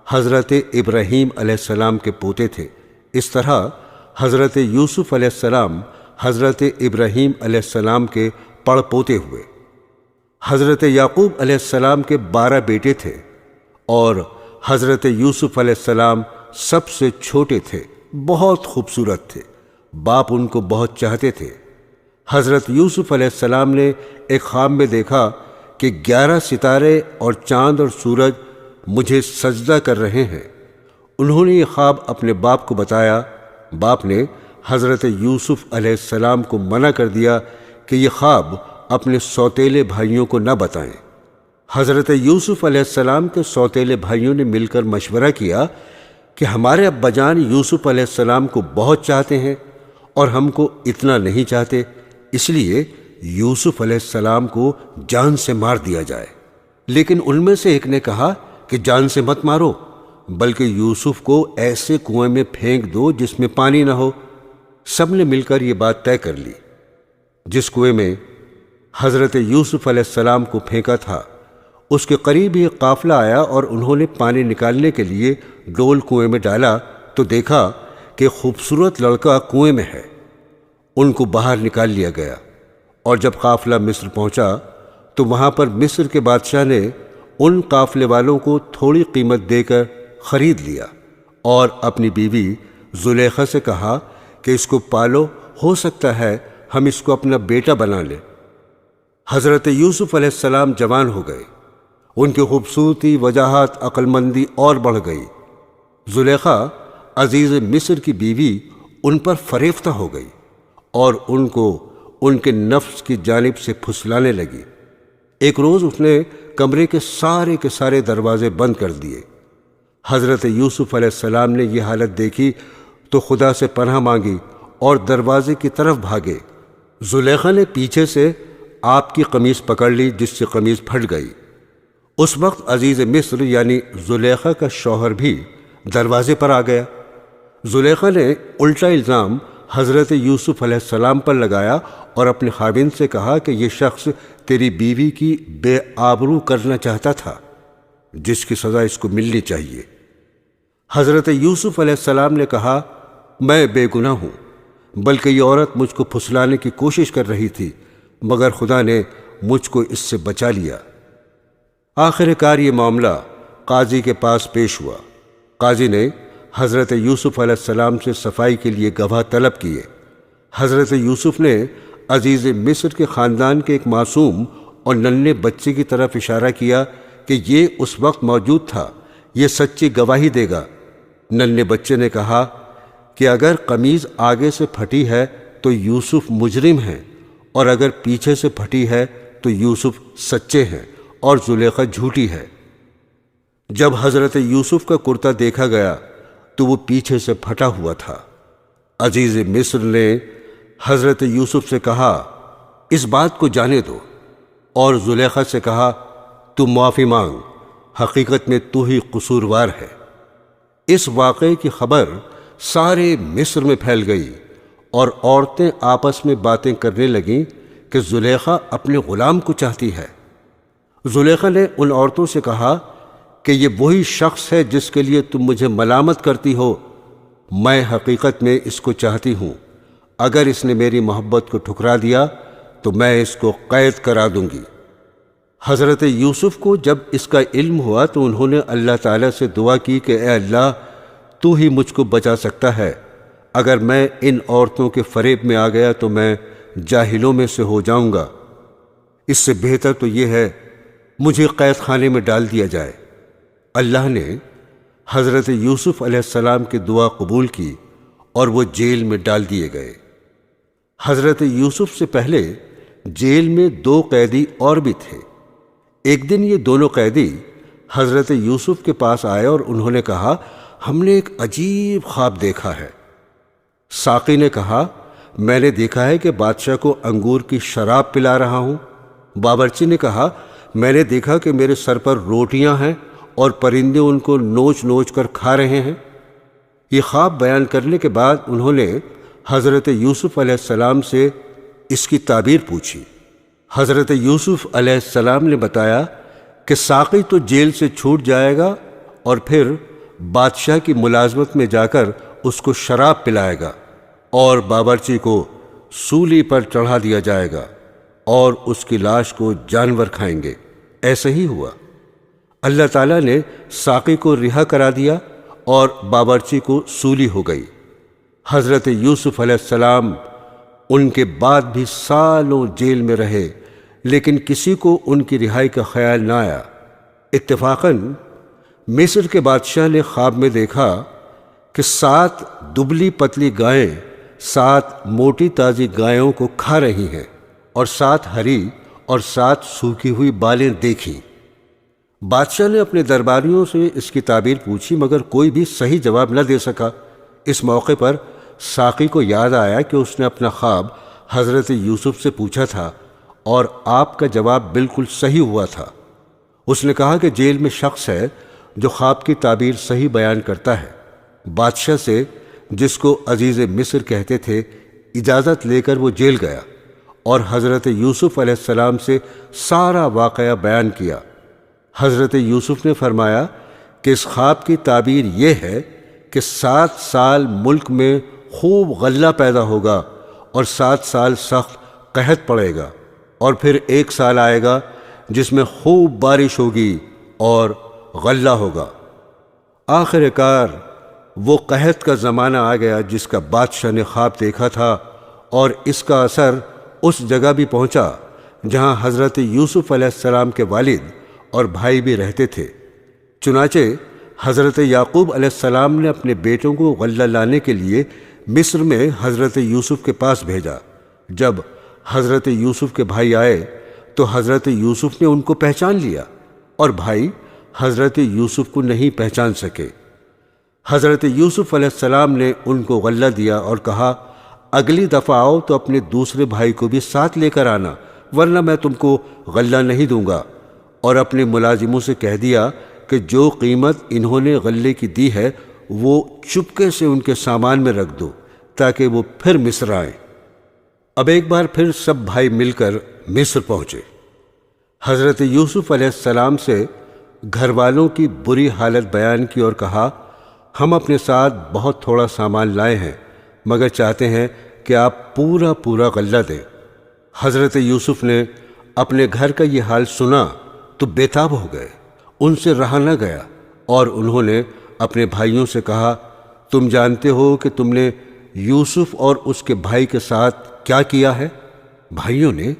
حضرت ابراہیم علیہ السلام کے پوتے تھے۔ اس طرح حضرت یوسف علیہ السلام حضرت ابراہیم علیہ السلام کے پڑ پوتے ہوئے۔ حضرت یعقوب علیہ السلام کے 12 بیٹے تھے، اور حضرت یوسف علیہ السلام سب سے چھوٹے تھے، بہت خوبصورت تھے، باپ ان کو بہت چاہتے تھے۔ حضرت یوسف علیہ السلام نے ایک خواب میں دیکھا کہ 11 ستارے اور چاند اور سورج مجھے سجدہ کر رہے ہیں۔ انہوں نے یہ خواب اپنے باپ کو بتایا۔ باپ نے حضرت یوسف علیہ السلام کو منع کر دیا کہ یہ خواب اپنے سوتیلے بھائیوں کو نہ بتائیں۔ حضرت یوسف علیہ السلام کے سوتیلے بھائیوں نے مل کر مشورہ کیا کہ ہمارے ابا جان یوسف علیہ السلام کو بہت چاہتے ہیں اور ہم کو اتنا نہیں چاہتے، اس لیے یوسف علیہ السلام کو جان سے مار دیا جائے۔ لیکن ان میں سے ایک نے کہا کہ جان سے مت مارو، بلکہ یوسف کو ایسے کنویں میں پھینک دو جس میں پانی نہ ہو۔ سب نے مل کر یہ بات طے کر لی۔ جس کنویں میں حضرت یوسف علیہ السلام کو پھینکا تھا، اس کے قریب ایک قافلہ آیا اور انہوں نے پانی نکالنے کے لیے ڈول کنویں میں ڈالا تو دیکھا کہ خوبصورت لڑکا کنویں میں ہے۔ ان کو باہر نکال لیا گیا، اور جب قافلہ مصر پہنچا تو وہاں پر مصر کے بادشاہ نے ان قافلے والوں کو تھوڑی قیمت دے کر خرید لیا، اور اپنی بیوی زلیخا سے کہا کہ اس کو پالو، ہو سکتا ہے ہم اس کو اپنا بیٹا بنا لیں۔ حضرت یوسف علیہ السلام جوان ہو گئے، ان کی خوبصورتی، وجاہت، عقل مندی اور بڑھ گئی۔ زلیخا عزیز مصر کی بیوی ان پر فریفتہ ہو گئی اور ان کو ان کے نفس کی جانب سے پھسلانے لگی۔ ایک روز اس نے کمرے کے سارے دروازے بند کر دیے۔ حضرت یوسف علیہ السلام نے یہ حالت دیکھی تو خدا سے پناہ مانگی اور دروازے کی طرف بھاگے۔ زلیخا نے پیچھے سے آپ کی قمیص پکڑ لی، جس سے قمیص پھٹ گئی۔ اس وقت عزیز مصر یعنی زلیخا کا شوہر بھی دروازے پر آ گیا۔ زلیخا نے الٹا الزام حضرت یوسف علیہ السلام پر لگایا اور اپنے خاوند سے کہا کہ یہ شخص تیری بیوی کی بے آبرو کرنا چاہتا تھا، جس کی سزا اس کو ملنی چاہیے۔ حضرت یوسف علیہ السلام نے کہا، میں بے گناہ ہوں، بلکہ یہ عورت مجھ کو پھسلانے کی کوشش کر رہی تھی، مگر خدا نے مجھ کو اس سے بچا لیا۔ آخر کار یہ معاملہ قاضی کے پاس پیش ہوا۔ قاضی نے حضرت یوسف علیہ السلام سے صفائی کے لیے گواہ طلب کیے۔ حضرت یوسف نے عزیز مصر کے خاندان کے ایک معصوم اور ننھے بچے کی طرف اشارہ کیا کہ یہ اس وقت موجود تھا، یہ سچی گواہی دے گا۔ ننھے بچے نے کہا کہ اگر قمیض آگے سے پھٹی ہے تو یوسف مجرم ہیں، اور اگر پیچھے سے پھٹی ہے تو یوسف سچے ہیں اور زلیخا جھوٹی ہے۔ جب حضرت یوسف کا کرتا دیکھا گیا تو وہ پیچھے سے پھٹا ہوا تھا۔ عزیز مصر نے حضرت یوسف سے کہا، اس بات کو جانے دو، اور زلیخا سے کہا، تو معافی مانگ، حقیقت میں تو ہی قصوروار ہے۔ اس واقعے کی خبر سارے مصر میں پھیل گئی، اور عورتیں آپس میں باتیں کرنے لگیں کہ زلیخا اپنے غلام کو چاہتی ہے۔ زلیخا نے ان عورتوں سے کہا کہ یہ وہی شخص ہے جس کے لیے تم مجھے ملامت کرتی ہو، میں حقیقت میں اس کو چاہتی ہوں۔ اگر اس نے میری محبت کو ٹھکرا دیا تو میں اس کو قید کرا دوں گی۔ حضرت یوسف کو جب اس کا علم ہوا تو انہوں نے اللہ تعالیٰ سے دعا کی کہ اے اللہ، تو ہی مجھ کو بچا سکتا ہے، اگر میں ان عورتوں کے فریب میں آ گیا تو میں جاہلوں میں سے ہو جاؤں گا، اس سے بہتر تو یہ ہے مجھے قید خانے میں ڈال دیا جائے۔ اللہ نے حضرت یوسف علیہ السلام کی دعا قبول کی اور وہ جیل میں ڈال دیے گئے۔ حضرت یوسف سے پہلے جیل میں 2 قیدی اور بھی تھے۔ ایک دن یہ دونوں قیدی حضرت یوسف کے پاس آئے اور انہوں نے کہا، ہم نے ایک عجیب خواب دیکھا ہے۔ ساقی نے کہا، میں نے دیکھا ہے کہ بادشاہ کو انگور کی شراب پلا رہا ہوں۔ باورچی نے کہا، میں نے دیکھا کہ میرے سر پر روٹیاں ہیں اور پرندے ان کو نوچ نوچ کر کھا رہے ہیں۔ یہ خواب بیان کرنے کے بعد انہوں نے حضرت یوسف علیہ السلام سے اس کی تعبیر پوچھی۔ حضرت یوسف علیہ السلام نے بتایا کہ ساقی تو جیل سے چھوٹ جائے گا اور پھر بادشاہ کی ملازمت میں جا کر اس کو شراب پلائے گا اور باورچی کو سولی پر چڑھا دیا جائے گا اور اس کی لاش کو جانور کھائیں گے۔ ایسا ہی ہوا۔ اللہ تعالیٰ نے ساقی کو رہا کرا دیا اور باورچی کو سولی ہو گئی۔ حضرت یوسف علیہ السلام ان کے بعد بھی سالوں جیل میں رہے، لیکن کسی کو ان کی رہائی کا خیال نہ آیا۔ اتفاقاً مصر کے بادشاہ نے خواب میں دیکھا کہ 7 دبلی پتلی گائیں 7 موٹی تازی گایوں کو کھا رہی ہیں اور 7 ہری اور 7 سوکھی ہوئی بالیں دیکھیں۔ بادشاہ نے اپنے درباریوں سے اس کی تعبیر پوچھی مگر کوئی بھی صحیح جواب نہ دے سکا۔ اس موقع پر ساقی کو یاد آیا کہ اس نے اپنا خواب حضرت یوسف سے پوچھا تھا اور آپ کا جواب بالکل صحیح ہوا تھا۔ اس نے کہا کہ جیل میں شخص ہے جو خواب کی تعبیر صحیح بیان کرتا ہے۔ بادشاہ سے، جس کو عزیز مصر کہتے تھے، اجازت لے کر وہ جیل گیا اور حضرت یوسف علیہ السلام سے سارا واقعہ بیان کیا۔ حضرت یوسف نے فرمایا کہ اس خواب کی تعبیر یہ ہے کہ 7 سال ملک میں خوب غلہ پیدا ہوگا اور 7 سال سخت قحط پڑے گا، اور پھر 1 سال آئے گا جس میں خوب بارش ہوگی اور غلہ ہوگا۔ آخر کار وہ قحط کا زمانہ آ گیا جس کا بادشاہ نے خواب دیکھا تھا، اور اس کا اثر اس جگہ بھی پہنچا جہاں حضرت یوسف علیہ السلام کے والد اور بھائی بھی رہتے تھے۔ چنانچہ حضرت یعقوب علیہ السلام نے اپنے بیٹوں کو غلہ لانے کے لیے مصر میں حضرت یوسف کے پاس بھیجا۔ جب حضرت یوسف کے بھائی آئے تو حضرت یوسف نے ان کو پہچان لیا اور بھائی حضرت یوسف کو نہیں پہچان سکے۔ حضرت یوسف علیہ السلام نے ان کو غلہ دیا اور کہا، اگلی دفعہ آؤ تو اپنے دوسرے بھائی کو بھی ساتھ لے کر آنا، ورنہ میں تم کو غلہ نہیں دوں گا۔ اور اپنے ملازموں سے کہہ دیا کہ جو قیمت انہوں نے غلے کی دی ہے وہ چپکے سے ان کے سامان میں رکھ دو تاکہ وہ پھر مصر آئیں۔ اب ایک بار پھر سب بھائی مل کر مصر پہنچے۔ حضرت یوسف علیہ السلام سے گھر والوں کی بری حالت بیان کی اور کہا، ہم اپنے ساتھ بہت تھوڑا سامان لائے ہیں مگر چاہتے ہیں کہ آپ پورا غلہ دیں۔ حضرت یوسف نے اپنے گھر کا یہ حال سنا تو بے تاب ہو گئے، ان سے رہا نہ گیا، اور انہوں نے اپنے بھائیوں سے کہا، تم جانتے ہو کہ تم نے یوسف اور اس کے بھائی کے ساتھ کیا کیا ہے؟ بھائیوں نے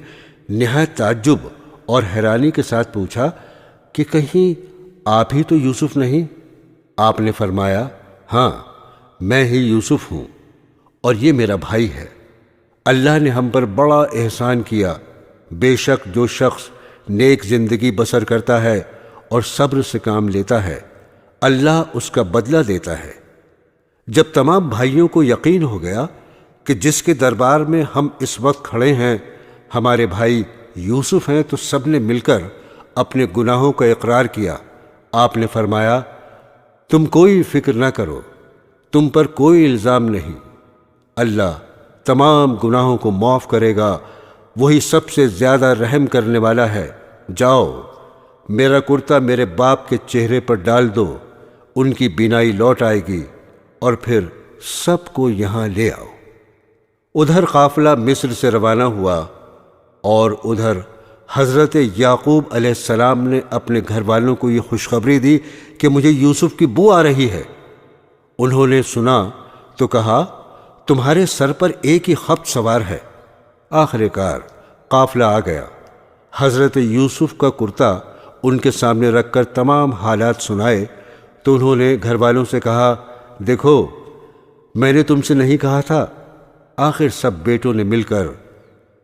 نہایت تعجب اور حیرانی کے ساتھ پوچھا کہ کہیں آپ ہی تو یوسف نہیں؟ آپ نے فرمایا، ہاں میں ہی یوسف ہوں اور یہ میرا بھائی ہے۔ اللہ نے ہم پر بڑا احسان کیا۔ بے شک جو شخص نیک زندگی بسر کرتا ہے اور صبر سے کام لیتا ہے، اللہ اس کا بدلہ دیتا ہے۔ جب تمام بھائیوں کو یقین ہو گیا کہ جس کے دربار میں ہم اس وقت کھڑے ہیں ہمارے بھائی یوسف ہیں، تو سب نے مل کر اپنے گناہوں کا اقرار کیا۔ آپ نے فرمایا، تم کوئی فکر نہ کرو، تم پر کوئی الزام نہیں، اللہ تمام گناہوں کو معاف کرے گا، وہی سب سے زیادہ رحم کرنے والا ہے۔ جاؤ، میرا کرتا میرے باپ کے چہرے پر ڈال دو، ان کی بینائی لوٹ آئے گی، اور پھر سب کو یہاں لے آؤ۔ ادھر قافلہ مصر سے روانہ ہوا اور ادھر حضرت یعقوب علیہ السلام نے اپنے گھر والوں کو یہ خوشخبری دی کہ مجھے یوسف کی بو آ رہی ہے۔ انہوں نے سنا تو کہا تمہارے سر پر ایک ہی خبط سوار ہے۔ آخر کار قافلہ آ گیا۔ حضرت یوسف کا کرتا ان کے سامنے رکھ کر تمام حالات سنائے تو انہوں نے گھر والوں سے کہا دیکھو میں نے تم سے نہیں کہا تھا۔ آخر سب بیٹوں نے مل کر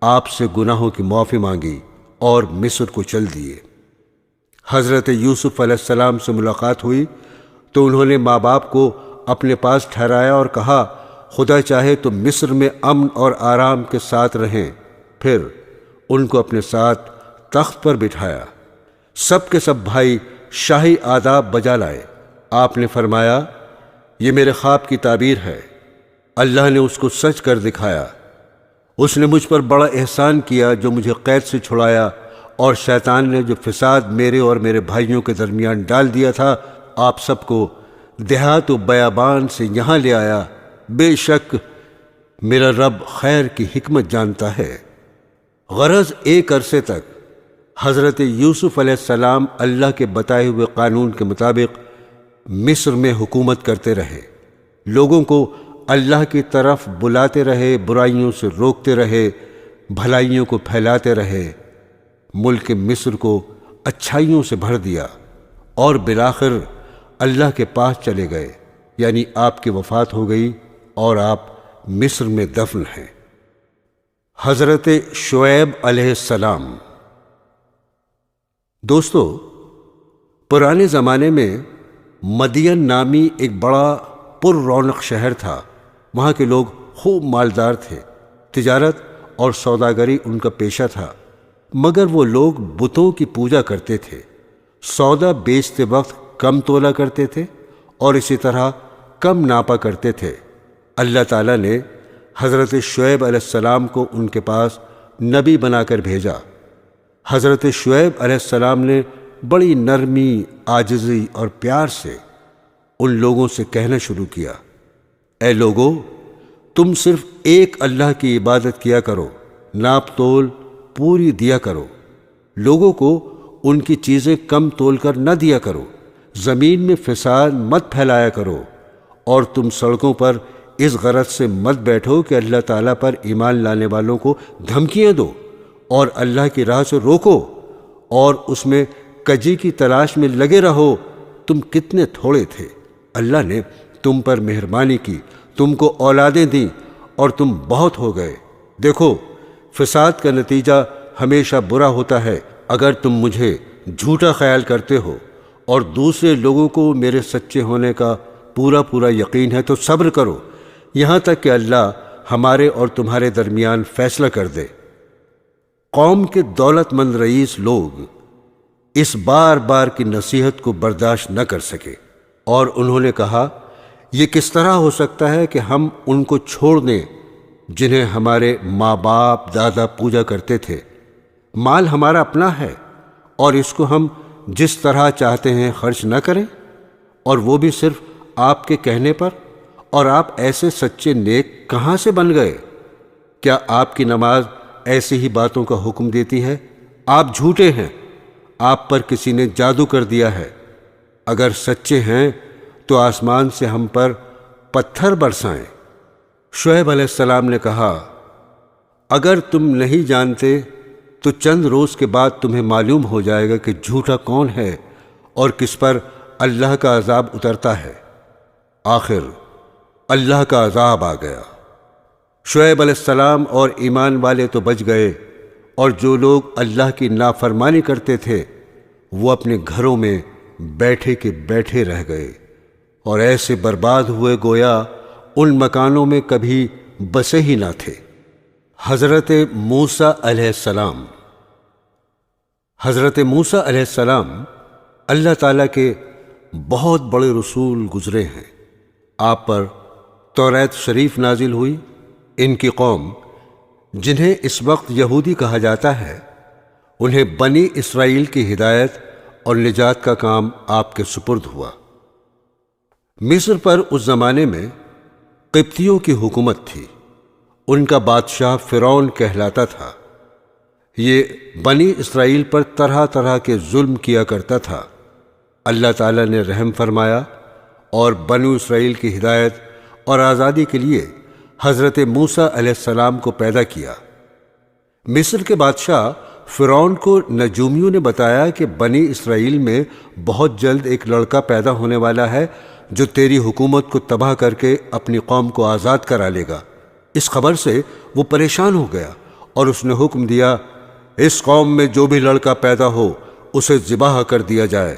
آپ سے گناہوں کی معافی مانگی اور مصر کو چل دیے۔ حضرت یوسف علیہ السلام سے ملاقات ہوئی تو انہوں نے ماں باپ کو اپنے پاس ٹھہرایا اور کہا خدا چاہے تو مصر میں امن اور آرام کے ساتھ رہیں۔ پھر ان کو اپنے ساتھ تخت پر بٹھایا۔ سب کے سب بھائی شاہی آداب بجا لائے۔ آپ نے فرمایا یہ میرے خواب کی تعبیر ہے، اللہ نے اس کو سچ کر دکھایا۔ اس نے مجھ پر بڑا احسان کیا جو مجھے قید سے چھڑایا، اور شیطان نے جو فساد میرے اور میرے بھائیوں کے درمیان ڈال دیا تھا آپ سب کو دیہات و بیابان سے یہاں لے آیا۔ بے شک میرا رب خیر کی حکمت جانتا ہے۔ غرض ایک عرصے تک حضرت یوسف علیہ السلام اللہ کے بتائے ہوئے قانون کے مطابق مصر میں حکومت کرتے رہے، لوگوں کو اللہ کی طرف بلاتے رہے، برائیوں سے روکتے رہے، بھلائیوں کو پھیلاتے رہے، ملک مصر کو اچھائیوں سے بھر دیا، اور بالآخر اللہ کے پاس چلے گئے، یعنی آپ کی وفات ہو گئی اور آپ مصر میں دفن ہیں۔ حضرت شعیب علیہ السلام۔ دوستو، پرانے زمانے میں مدین نامی ایک بڑا پر رونق شہر تھا۔ وہاں کے لوگ خوب مالدار تھے، تجارت اور سوداگری ان کا پیشہ تھا، مگر وہ لوگ بتوں کی پوجا کرتے تھے، سودا بیچتے وقت کم تولا کرتے تھے اور اسی طرح کم ناپا کرتے تھے۔ اللہ تعالیٰ نے حضرت شعیب علیہ السلام کو ان کے پاس نبی بنا کر بھیجا۔ حضرت شعیب علیہ السلام نے بڑی نرمی، عاجزی اور پیار سے ان لوگوں سے کہنا شروع کیا، اے لوگو، تم صرف ایک اللہ کی عبادت کیا کرو، ناپ تول پوری دیا کرو، لوگوں کو ان کی چیزیں کم تول کر نہ دیا کرو، زمین میں فساد مت پھیلایا کرو، اور تم سڑکوں پر اس غرض سے مت بیٹھو کہ اللہ تعالیٰ پر ایمان لانے والوں کو دھمکیاں دو اور اللہ کی راہ سے روکو، اور اس میں کجی کی تلاش میں لگے رہو۔ تم کتنے تھوڑے تھے، اللہ نے تم پر مہربانی کی، تم کو اولادیں دیں اور تم بہت ہو گئے۔ دیکھو، فساد کا نتیجہ ہمیشہ برا ہوتا ہے۔ اگر تم مجھے جھوٹا خیال کرتے ہو اور دوسرے لوگوں کو میرے سچے ہونے کا پورا یقین ہے تو صبر کرو، یہاں تک کہ اللہ ہمارے اور تمہارے درمیان فیصلہ کر دے۔ قوم کے دولت مند رئیس لوگ اس بار بار کی نصیحت کو برداشت نہ کر سکے، اور انہوں نے کہا یہ کس طرح ہو سکتا ہے کہ ہم ان کو چھوڑ دیں جنہیں ہمارے ماں باپ دادا پوجا کرتے تھے؟ مال ہمارا اپنا ہے اور اس کو ہم جس طرح چاہتے ہیں خرچ نہ کریں، اور وہ بھی صرف آپ کے کہنے پر؟ اور آپ ایسے سچے نیک کہاں سے بن گئے؟ کیا آپ کی نماز ایسی ہی باتوں کا حکم دیتی ہے؟ آپ جھوٹے ہیں، آپ پر کسی نے جادو کر دیا ہے۔ اگر سچے ہیں تو آسمان سے ہم پر پتھر برسائیں۔ شعیب علیہ السلام نے کہا اگر تم نہیں جانتے تو چند روز کے بعد تمہیں معلوم ہو جائے گا کہ جھوٹا کون ہے اور کس پر اللہ کا عذاب اترتا ہے۔ آخر اللہ کا عذاب آ گیا۔ شعیب علیہ السلام اور ایمان والے تو بچ گئے، اور جو لوگ اللہ کی نافرمانی کرتے تھے وہ اپنے گھروں میں بیٹھے کے بیٹھے رہ گئے، اور ایسے برباد ہوئے گویا ان مکانوں میں کبھی بسے ہی نہ تھے۔ حضرت موسیٰ علیہ السلام۔ حضرت موسیٰ علیہ السلام اللہ تعالیٰ کے بہت بڑے رسول گزرے ہیں۔ آپ پر توریت شریف نازل ہوئی۔ ان کی قوم جنہیں اس وقت یہودی کہا جاتا ہے، انہیں بنی اسرائیل کی ہدایت اور نجات کا کام آپ کے سپرد ہوا۔ مصر پر اس زمانے میں قبطیوں کی حکومت تھی۔ ان کا بادشاہ فرعون کہلاتا تھا۔ یہ بنی اسرائیل پر طرح طرح کے ظلم کیا کرتا تھا۔ اللہ تعالیٰ نے رحم فرمایا اور بنو اسرائیل کی ہدایت اور آزادی کے لیے حضرت موسیٰ علیہ السلام کو پیدا کیا۔ مصر کے بادشاہ فرعون کو نجومیوں نے بتایا کہ بنی اسرائیل میں بہت جلد ایک لڑکا پیدا ہونے والا ہے جو تیری حکومت کو تباہ کر کے اپنی قوم کو آزاد کرا لے گا۔ اس خبر سے وہ پریشان ہو گیا اور اس نے حکم دیا، اس قوم میں جو بھی لڑکا پیدا ہو اسے ذبح کر دیا جائے،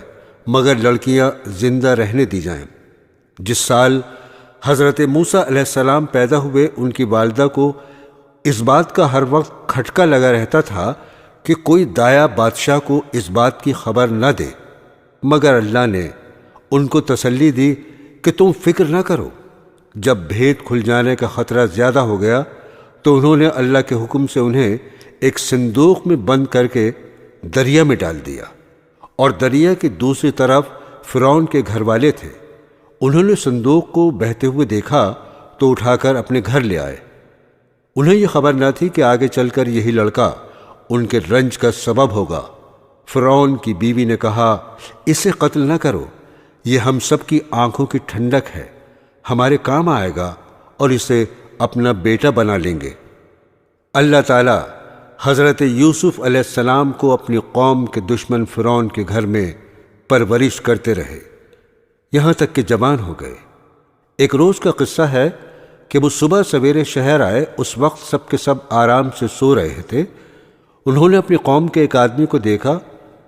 مگر لڑکیاں زندہ رہنے دی جائیں۔ جس سال حضرت موسیٰ علیہ السلام پیدا ہوئے، ان کی والدہ کو اس بات کا ہر وقت کھٹکا لگا رہتا تھا کہ کوئی دایا بادشاہ کو اس بات کی خبر نہ دے، مگر اللہ نے ان کو تسلی دی کہ تم فکر نہ کرو۔ جب بھید کھل جانے کا خطرہ زیادہ ہو گیا تو انہوں نے اللہ کے حکم سے انہیں ایک صندوق میں بند کر کے دریا میں ڈال دیا، اور دریا کی دوسری طرف فرعون کے گھر والے تھے۔ انہوں نے صندوق کو بہتے ہوئے دیکھا تو اٹھا کر اپنے گھر لے آئے۔ انہیں یہ خبر نہ تھی کہ آگے چل کر یہی لڑکا ان کے رنج کا سبب ہوگا۔ فرعون کی بیوی نے کہا، اسے قتل نہ کرو، یہ ہم سب کی آنکھوں کی ٹھنڈک ہے، ہمارے کام آئے گا اور اسے اپنا بیٹا بنا لیں گے۔ اللہ تعالیٰ حضرت یوسف علیہ السلام کو اپنی قوم کے دشمن فرعون کے گھر میں پرورش کرتے رہے، یہاں تک کہ جوان ہو گئے۔ ایک روز کا قصہ ہے کہ وہ صبح سویرے شہر آئے، اس وقت سب کے سب آرام سے سو رہے تھے۔ انہوں نے اپنی قوم کے ایک آدمی کو دیکھا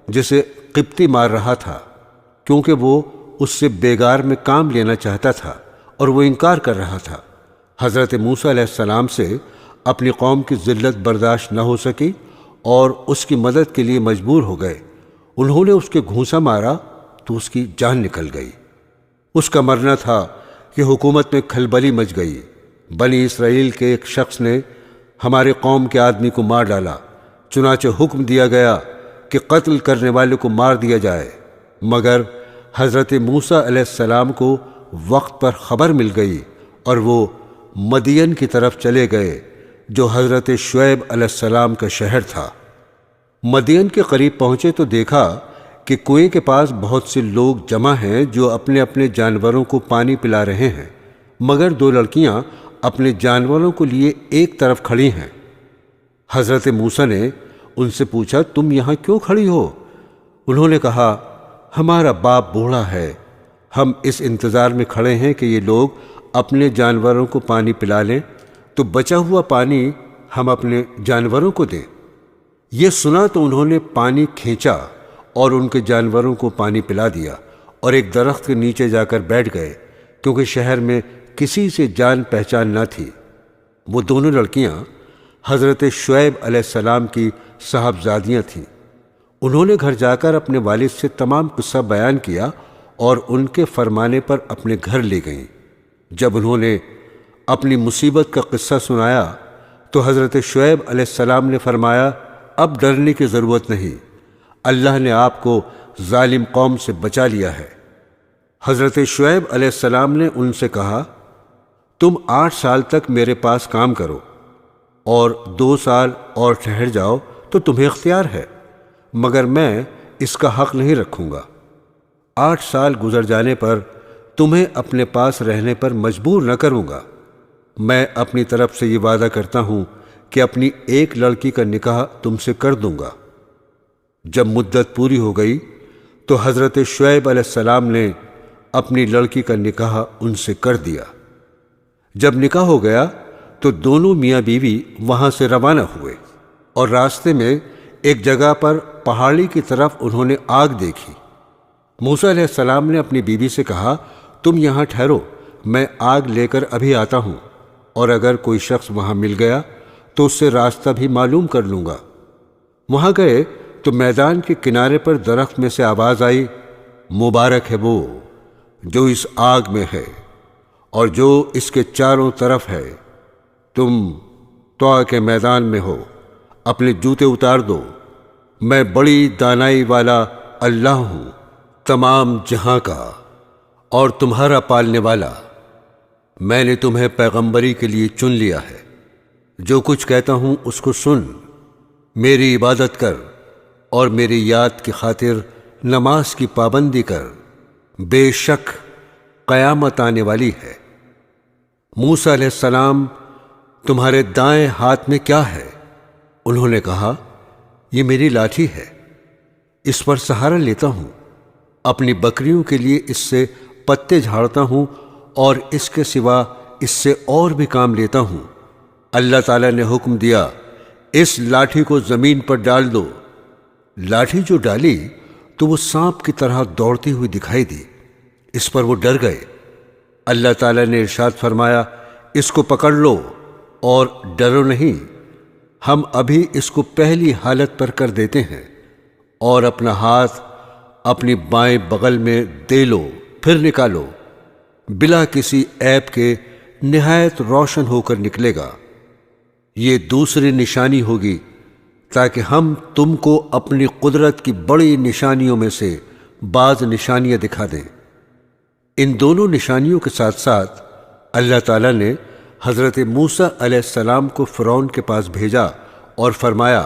جسے قبطی مار رہا تھا، کیونکہ وہ اس سے بیگار میں کام لینا چاہتا تھا اور وہ انکار کر رہا تھا۔ حضرت موسیٰ علیہ السلام سے اپنی قوم کی ذلت برداشت نہ ہو سکی اور اس کی مدد کے لیے مجبور ہو گئے۔ انہوں نے اس کے گھونسا مارا تو اس کی جان نکل گئی۔ اس کا مرنا تھا کہ حکومت میں کھلبلی مچ گئی۔ بنی اسرائیل کے ایک شخص نے ہمارے قوم کے آدمی کو مار ڈالا، چنانچہ حکم دیا گیا کہ قتل کرنے والے کو مار دیا جائے، مگر حضرت موسیٰ علیہ السلام کو وقت پر خبر مل گئی اور وہ مدین کی طرف چلے گئے جو حضرت شعیب علیہ السلام کا شہر تھا۔ مدین کے قریب پہنچے تو دیکھا کہ کنویں کے پاس بہت سے لوگ جمع ہیں جو اپنے اپنے جانوروں کو پانی پلا رہے ہیں، مگر دو لڑکیاں اپنے جانوروں کو لیے ایک طرف کھڑی ہیں۔ حضرت موسیٰ نے ان سے پوچھا، تم یہاں کیوں کھڑی ہو؟ انہوں نے کہا، ہمارا باپ بوڑھا ہے، ہم اس انتظار میں کھڑے ہیں کہ یہ لوگ اپنے جانوروں کو پانی پلا لیں تو بچا ہوا پانی ہم اپنے جانوروں کو دیں۔ یہ سنا تو انہوں نے پانی کھینچا اور ان کے جانوروں کو پانی پلا دیا اور ایک درخت کے نیچے جا کر بیٹھ گئے، کیونکہ شہر میں کسی سے جان پہچان نہ تھی۔ وہ دونوں لڑکیاں حضرت شعیب علیہ السلام کی صاحبزادیاں تھیں۔ انہوں نے گھر جا کر اپنے والد سے تمام قصہ بیان کیا اور ان کے فرمانے پر اپنے گھر لے گئیں۔ جب انہوں نے اپنی مصیبت کا قصہ سنایا تو حضرت شعیب علیہ السلام نے فرمایا، اب ڈرنے کی ضرورت نہیں، اللہ نے آپ کو ظالم قوم سے بچا لیا ہے۔ حضرت شعیب علیہ السلام نے ان سے کہا، تم 8 سال تک میرے پاس کام کرو اور 2 سال اور ٹھہر جاؤ تو تمہیں اختیار ہے، مگر میں اس کا حق نہیں رکھوں گا۔ 8 سال گزر جانے پر تمہیں اپنے پاس رہنے پر مجبور نہ کروں گا۔ میں اپنی طرف سے یہ وعدہ کرتا ہوں کہ اپنی ایک لڑکی کا نکاح تم سے کر دوں گا۔ جب مدت پوری ہو گئی تو حضرت شعیب علیہ السلام نے اپنی لڑکی کا نکاح ان سے کر دیا۔ جب نکاح ہو گیا تو دونوں میاں بیوی وہاں سے روانہ ہوئے اور راستے میں ایک جگہ پر پہاڑی کی طرف انہوں نے آگ دیکھی۔ موسیٰ علیہ السلام نے اپنی بیوی سے کہا، تم یہاں ٹھہرو، میں آگ لے کر ابھی آتا ہوں، اور اگر کوئی شخص وہاں مل گیا تو اس سے راستہ بھی معلوم کر لوں گا۔ وہاں گئے تو میدان کے کنارے پر درخت میں سے آواز آئی، مبارک ہے وہ جو اس آگ میں ہے اور جو اس کے چاروں طرف ہے۔ تم طوع کے میدان میں ہو، اپنے جوتے اتار دو، میں بڑی دانائی والا اللہ ہوں، تمام جہاں کا اور تمہارا پالنے والا۔ میں نے تمہیں پیغمبری کے لیے چن لیا ہے، جو کچھ کہتا ہوں اس کو سن، میری عبادت کر اور میری یاد کی خاطر نماز کی پابندی کر، بے شک قیامت آنے والی ہے۔ موسیٰ علیہ السلام، تمہارے دائیں ہاتھ میں کیا ہے؟ انہوں نے کہا، یہ میری لاٹھی ہے، اس پر سہارا لیتا ہوں، اپنی بکریوں کے لیے اس سے پتے جھاڑتا ہوں اور اس کے سوا اس سے اور بھی کام لیتا ہوں۔ اللہ تعالیٰ نے حکم دیا، اس لاٹھی کو زمین پر ڈال دو۔ لاٹھی جو ڈالی تو وہ سانپ کی طرح دوڑتی ہوئی دکھائی دی، اس پر وہ ڈر گئے۔ اللہ تعالیٰ نے ارشاد فرمایا، اس کو پکڑ لو اور ڈرو نہیں، ہم ابھی اس کو پہلی حالت پر کر دیتے ہیں، اور اپنا ہاتھ اپنی بائیں بغل میں دے لو، پھر نکالو، بلا کسی عیب کے نہایت روشن ہو کر نکلے گا۔ یہ دوسری نشانی ہوگی تاکہ ہم تم کو اپنی قدرت کی بڑی نشانیوں میں سے بعض نشانیاں دکھا دیں۔ ان دونوں نشانیوں کے ساتھ ساتھ اللہ تعالیٰ نے حضرت موسیٰ علیہ السلام کو فرعون کے پاس بھیجا اور فرمایا،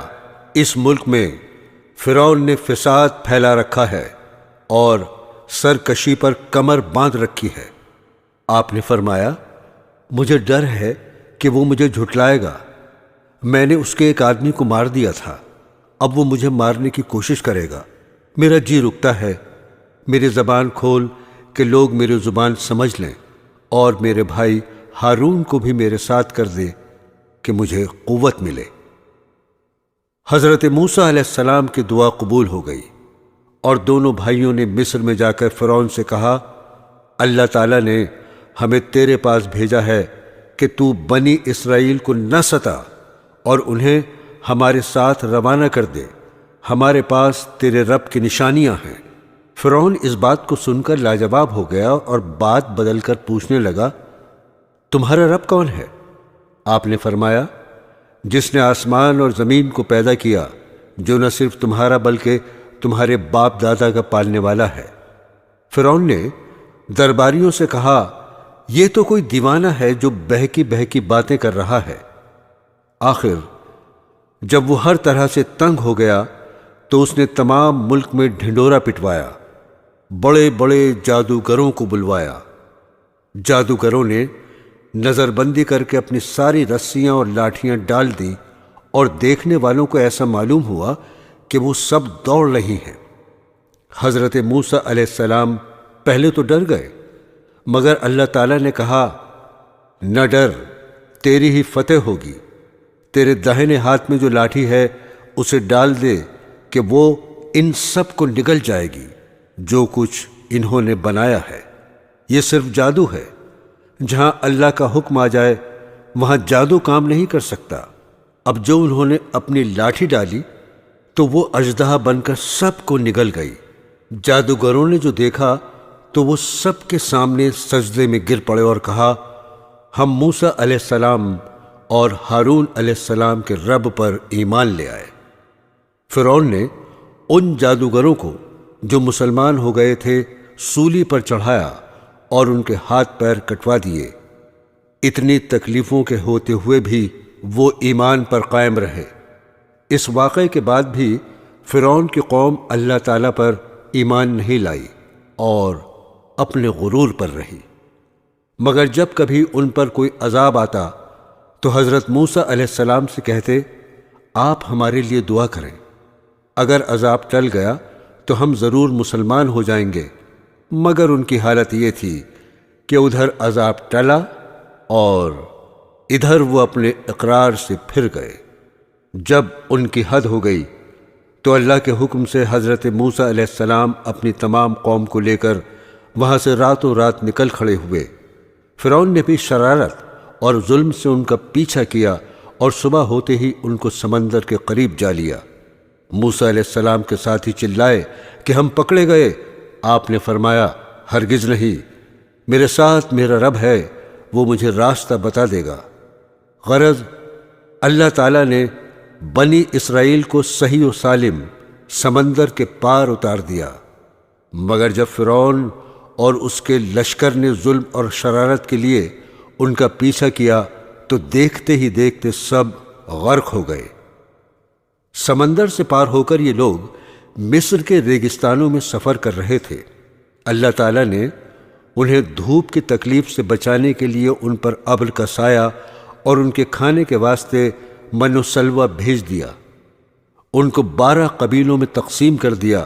اس ملک میں فرعون نے فساد پھیلا رکھا ہے اور سرکشی پر کمر باندھ رکھی ہے۔ آپ نے فرمایا، مجھے ڈر ہے کہ وہ مجھے جھٹلائے گا، میں نے اس کے ایک آدمی کو مار دیا تھا، اب وہ مجھے مارنے کی کوشش کرے گا، میرا جی رکتا ہے، میری زبان کھول کہ لوگ میری زبان سمجھ لیں، اور میرے بھائی ہارون کو بھی میرے ساتھ کر دے کہ مجھے قوت ملے۔ حضرت موسیٰ علیہ السلام کی دعا قبول ہو گئی، اور دونوں بھائیوں نے مصر میں جا کر فرعون سے کہا، اللہ تعالیٰ نے ہمیں تیرے پاس بھیجا ہے کہ تو بنی اسرائیل کو نہ ستا اور انہیں ہمارے ساتھ روانہ کر دے، ہمارے پاس تیرے رب کی نشانیاں ہیں۔ فرعون اس بات کو سن کر لاجواب ہو گیا اور بات بدل کر پوچھنے لگا، تمہارا رب کون ہے؟ آپ نے فرمایا، جس نے آسمان اور زمین کو پیدا کیا، جو نہ صرف تمہارا بلکہ تمہارے باپ دادا کا پالنے والا ہے۔ فرعون نے درباریوں سے کہا، یہ تو کوئی دیوانہ ہے جو بہکی بہکی باتیں کر رہا ہے۔ آخر جب وہ ہر طرح سے تنگ ہو گیا تو اس نے تمام ملک میں ڈھنڈورا پٹوایا، بڑے بڑے جادوگروں کو بلوایا۔ جادوگروں نے نظر بندی کر کے اپنی ساری رسیاں اور لاٹھیاں ڈال دیں، اور دیکھنے والوں کو ایسا معلوم ہوا کہ وہ سب دوڑ رہی ہیں۔ حضرت موسیٰ علیہ السلام پہلے تو ڈر گئے، مگر اللہ تعالیٰ نے کہا، نہ ڈر، تیری ہی فتح ہوگی، تیرے داہنے ہاتھ میں جو لاٹھی ہے اسے ڈال دے کہ وہ ان سب کو نگل جائے گی جو کچھ انہوں نے بنایا ہے۔ یہ صرف جادو ہے، جہاں اللہ کا حکم آ جائے وہاں جادو کام نہیں کر سکتا۔ اب جو انہوں نے اپنی لاٹھی ڈالی تو وہ اژدہا بن کر سب کو نگل گئی۔ جادوگروں نے جو دیکھا تو وہ سب کے سامنے سجدے میں گر پڑے اور کہا، ہم موسیٰ علیہ السلام اور ہارون علیہ السلام کے رب پر ایمان لے آئے۔ فرعون نے ان جادوگروں کو جو مسلمان ہو گئے تھے سولی پر چڑھایا اور ان کے ہاتھ پیر کٹوا دیے۔ اتنی تکلیفوں کے ہوتے ہوئے بھی وہ ایمان پر قائم رہے۔ اس واقعے کے بعد بھی فرعون کی قوم اللہ تعالیٰ پر ایمان نہیں لائی اور اپنے غرور پر رہی، مگر جب کبھی ان پر کوئی عذاب آتا تو حضرت موسیٰ علیہ السلام سے کہتے، آپ ہمارے لیے دعا کریں، اگر عذاب ٹل گیا تو ہم ضرور مسلمان ہو جائیں گے۔ مگر ان کی حالت یہ تھی کہ ادھر عذاب ٹلا اور ادھر وہ اپنے اقرار سے پھر گئے۔ جب ان کی حد ہو گئی تو اللہ کے حکم سے حضرت موسیٰ علیہ السلام اپنی تمام قوم کو لے کر وہاں سے راتوں رات نکل کھڑے ہوئے۔ فرعون نے بھی شرارت اور ظلم سے ان کا پیچھا کیا اور صبح ہوتے ہی ان کو سمندر کے قریب جا لیا۔ موسیٰ علیہ السلام کے ساتھی چلائے کہ ہم پکڑے گئے۔ آپ نے فرمایا، ہرگز نہیں، میرے ساتھ میرا رب ہے، وہ مجھے راستہ بتا دے گا۔ غرض اللہ تعالیٰ نے بنی اسرائیل کو صحیح و سالم سمندر کے پار اتار دیا، مگر جب فرعون اور اس کے لشکر نے ظلم اور شرارت کے لیے ان کا پیچھا کیا تو دیکھتے ہی دیکھتے سب غرق ہو گئے۔ سمندر سے پار ہو کر یہ لوگ مصر کے ریگستانوں میں سفر کر رہے تھے۔ اللہ تعالیٰ نے انہیں دھوپ کی تکلیف سے بچانے کے لیے ان پر ابر کا سایہ اور ان کے کھانے کے واسطے من و سلوہ بھیج دیا۔ ان کو 12 قبیلوں میں تقسیم کر دیا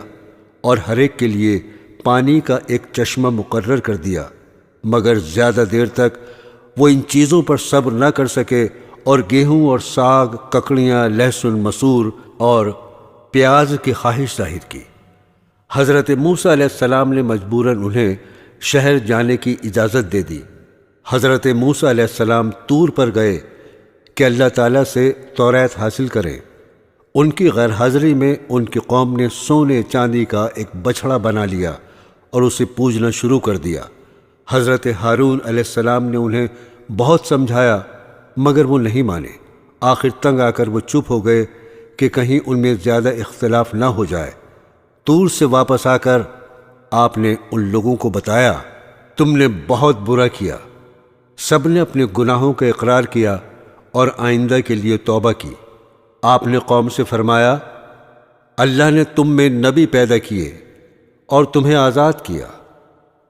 اور ہر ایک کے لیے پانی کا ایک چشمہ مقرر کر دیا، مگر زیادہ دیر تک وہ ان چیزوں پر صبر نہ کر سکے اور گیہوں اور ساگ، ککڑیاں، لہسن، مسور اور پیاز کی خواہش ظاہر کی۔ حضرت موسیٰ علیہ السلام نے مجبوراً انہیں شہر جانے کی اجازت دے دی۔ حضرت موسیٰ علیہ السلام طور پر گئے کہ اللہ تعالیٰ سے توریت حاصل کریں۔ ان کی غیر حاضری میں ان کی قوم نے سونے چاندی کا ایک بچھڑا بنا لیا اور اسے پوجنا شروع کر دیا۔ حضرت ہارون علیہ السلام نے انہیں بہت سمجھایا مگر وہ نہیں مانے۔ آخر تنگ آ کر وہ چپ ہو گئے کہ کہیں ان میں زیادہ اختلاف نہ ہو جائے۔ طور سے واپس آ کر آپ نے ان لوگوں کو بتایا، تم نے بہت برا کیا۔ سب نے اپنے گناہوں کا اقرار کیا اور آئندہ کے لیے توبہ کی۔ آپ نے قوم سے فرمایا، اللہ نے تم میں نبی پیدا کیے اور تمہیں آزاد کیا۔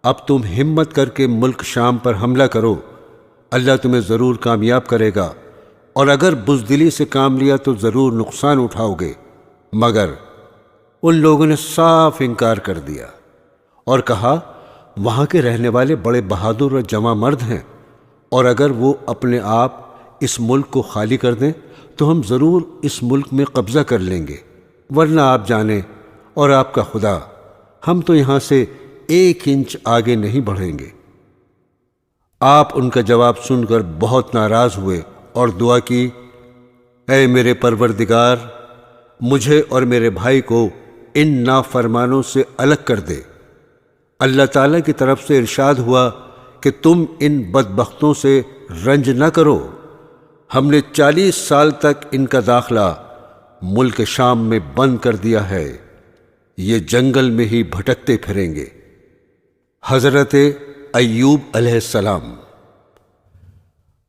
اب تم ہمت کر کے ملک شام پر حملہ کرو، اللہ تمہیں ضرور کامیاب کرے گا، اور اگر بزدلی سے کام لیا تو ضرور نقصان اٹھاؤ گے۔ مگر ان لوگوں نے صاف انکار کر دیا اور کہا، وہاں کے رہنے والے بڑے بہادر اور جواں مرد ہیں، اور اگر وہ اپنے آپ اس ملک کو خالی کر دیں تو ہم ضرور اس ملک میں قبضہ کر لیں گے، ورنہ آپ جانیں اور آپ کا خدا، ہم تو یہاں سے 1 انچ آگے نہیں بڑھیں گے۔ آپ ان کا جواب سن کر بہت ناراض ہوئے اور دعا کی، اے میرے پروردگار، مجھے اور میرے بھائی کو ان نافرمانوں سے الگ کر دے۔ اللہ تعالیٰ کی طرف سے ارشاد ہوا کہ تم ان بدبختوں سے رنج نہ کرو، ہم نے 40 سال تک ان کا داخلہ ملک شام میں بند کر دیا ہے، یہ جنگل میں ہی بھٹکتے پھریں گے۔ حضرت ایوب علیہ السلام۔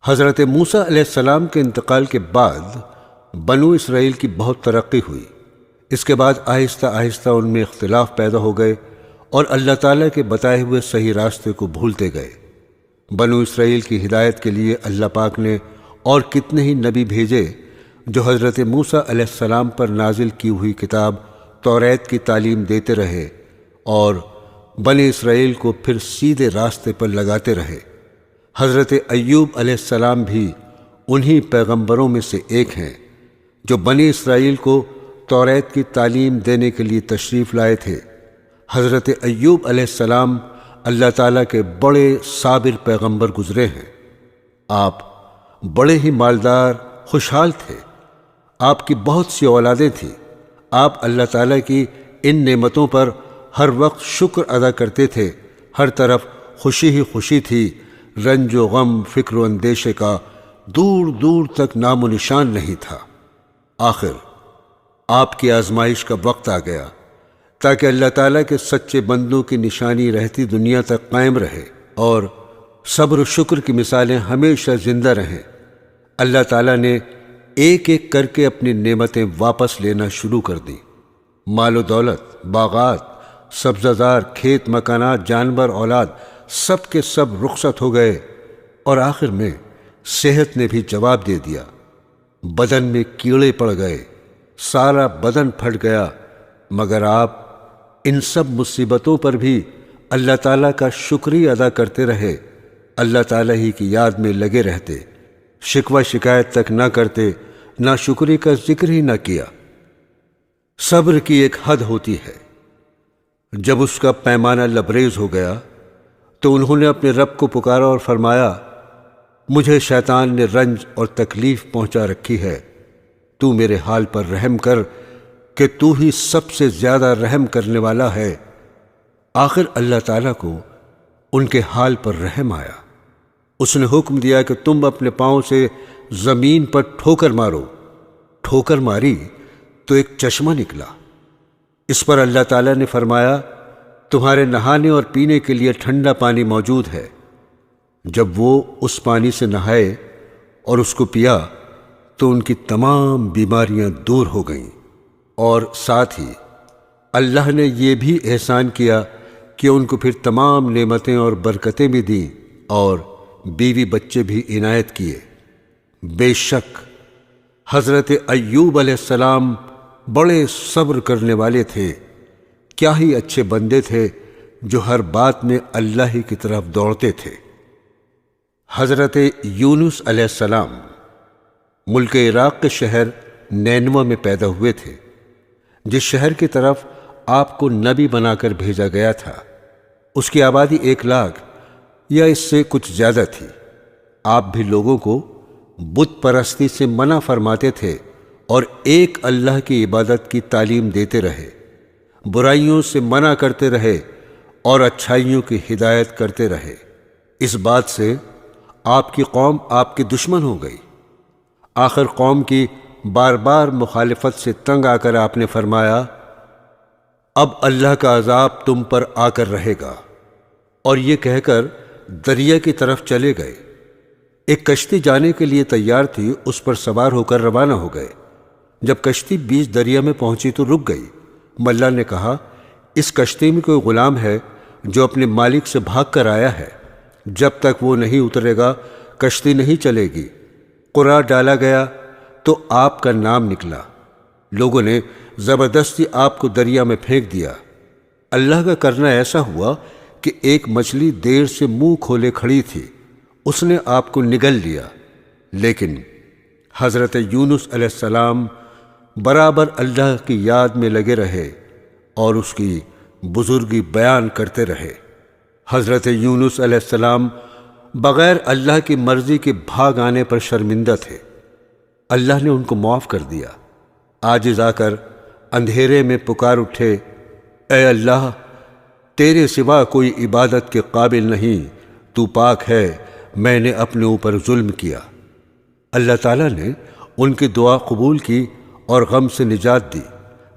حضرت موسیٰ علیہ السلام کے انتقال کے بعد بنو اسرائیل کی بہت ترقی ہوئی۔ اس کے بعد آہستہ آہستہ ان میں اختلاف پیدا ہو گئے اور اللہ تعالیٰ کے بتائے ہوئے صحیح راستے کو بھولتے گئے۔ بنو اسرائیل کی ہدایت کے لیے اللہ پاک نے اور کتنے ہی نبی بھیجے جو حضرت موسیٰ علیہ السلام پر نازل کی ہوئی کتاب توریت کی تعلیم دیتے رہے اور بنی اسرائیل کو پھر سیدھے راستے پر لگاتے رہے۔ حضرت ایوب علیہ السلام بھی انہی پیغمبروں میں سے ایک ہیں جو بنی اسرائیل کو توریت کی تعلیم دینے کے لیے تشریف لائے تھے۔ حضرت ایوب علیہ السلام اللہ تعالیٰ کے بڑے صابر پیغمبر گزرے ہیں۔ آپ بڑے ہی مالدار، خوشحال تھے۔ آپ کی بہت سی اولادیں تھیں۔ آپ اللہ تعالیٰ کی ان نعمتوں پر ہر وقت شکر ادا کرتے تھے۔ ہر طرف خوشی ہی خوشی تھی، رنج و غم، فکر و اندیشے کا دور دور تک نام و نشان نہیں تھا۔ آخر آپ کی آزمائش کا وقت آ گیا تاکہ اللہ تعالیٰ کے سچے بندوں کی نشانی رہتی دنیا تک قائم رہے اور صبر و شکر کی مثالیں ہمیشہ زندہ رہیں۔ اللہ تعالیٰ نے ایک ایک کر کے اپنی نعمتیں واپس لینا شروع کر دیں۔ مال و دولت، باغات، سبزہ زار، کھیت مکانات، جانور، اولاد، سب کے سب رخصت ہو گئے، اور آخر میں صحت نے بھی جواب دے دیا۔ بدن میں کیڑے پڑ گئے، سارا بدن پھٹ گیا، مگر آپ ان سب مصیبتوں پر بھی اللہ تعالیٰ کا شکریہ ادا کرتے رہے، اللہ تعالیٰ ہی کی یاد میں لگے رہتے، شکوہ شکایت تک نہ کرتے، نہ شکری کا ذکر ہی نہ کیا۔ صبر کی ایک حد ہوتی ہے، جب اس کا پیمانہ لبریز ہو گیا تو انہوں نے اپنے رب کو پکارا اور فرمایا، مجھے شیطان نے رنج اور تکلیف پہنچا رکھی ہے، تو میرے حال پر رحم کر کہ تو ہی سب سے زیادہ رحم کرنے والا ہے۔ آخر اللہ تعالیٰ کو ان کے حال پر رحم آیا۔ اس نے حکم دیا کہ تم اپنے پاؤں سے زمین پر ٹھوکر مارو۔ ٹھوکر ماری تو ایک چشمہ نکلا۔ اس پر اللہ تعالیٰ نے فرمایا، تمہارے نہانے اور پینے کے لیے ٹھنڈا پانی موجود ہے۔ جب وہ اس پانی سے نہائے اور اس کو پیا تو ان کی تمام بیماریاں دور ہو گئیں۔ اور ساتھ ہی اللہ نے یہ بھی احسان کیا کہ ان کو پھر تمام نعمتیں اور برکتیں بھی دیں اور بیوی بچے بھی عنایت کیے۔ بے شک حضرت ایوب علیہ السلام بڑے صبر کرنے والے تھے، کیا ہی اچھے بندے تھے جو ہر بات میں اللہ ہی کی طرف دوڑتے تھے۔ حضرت یونس علیہ السلام ملک عراق کے شہر نینوا میں پیدا ہوئے تھے، جس شہر کی طرف آپ کو نبی بنا کر بھیجا گیا تھا۔ اس کی آبادی 1,00,000 یا اس سے کچھ زیادہ تھی۔ آپ بھی لوگوں کو بت پرستی سے منع فرماتے تھے اور ایک اللہ کی عبادت کی تعلیم دیتے رہے، برائیوں سے منع کرتے رہے اور اچھائیوں کی ہدایت کرتے رہے۔ اس بات سے آپ کی قوم آپ کی دشمن ہو گئی۔ آخر قوم کی بار بار مخالفت سے تنگ آ کر آپ نے فرمایا، اب اللہ کا عذاب تم پر آ کر رہے گا، اور یہ کہہ کر دریا کی طرف چلے گئے۔ ایک کشتی جانے کے لیے تیار تھی، اس پر سوار ہو کر روانہ ہو گئے۔ جب کشتی بیچ دریا میں پہنچی تو رک گئی۔ ملا نے کہا، اس کشتی میں کوئی غلام ہے جو اپنے مالک سے بھاگ کر آیا ہے، جب تک وہ نہیں اترے گا کشتی نہیں چلے گی۔ قرعہ ڈالا گیا تو آپ کا نام نکلا۔ لوگوں نے زبردستی آپ کو دریا میں پھینک دیا۔ اللہ کا کرنا ایسا ہوا کہ ایک مچھلی دیر سے منہ کھولے کھڑی تھی، اس نے آپ کو نگل لیا، لیکن حضرت یونس علیہ السلام برابر اللہ کی یاد میں لگے رہے اور اس کی بزرگی بیان کرتے رہے۔ حضرت یونس علیہ السلام بغیر اللہ کی مرضی کے بھاگ آنے پر شرمندہ تھے۔ اللہ نے ان کو معاف کر دیا۔ عاجز آ کر اندھیرے میں پکار اٹھے، اے اللہ، تیرے سوا کوئی عبادت کے قابل نہیں، تو پاک ہے، میں نے اپنے اوپر ظلم کیا۔ اللہ تعالیٰ نے ان کی دعا قبول کی اور غم سے نجات دی۔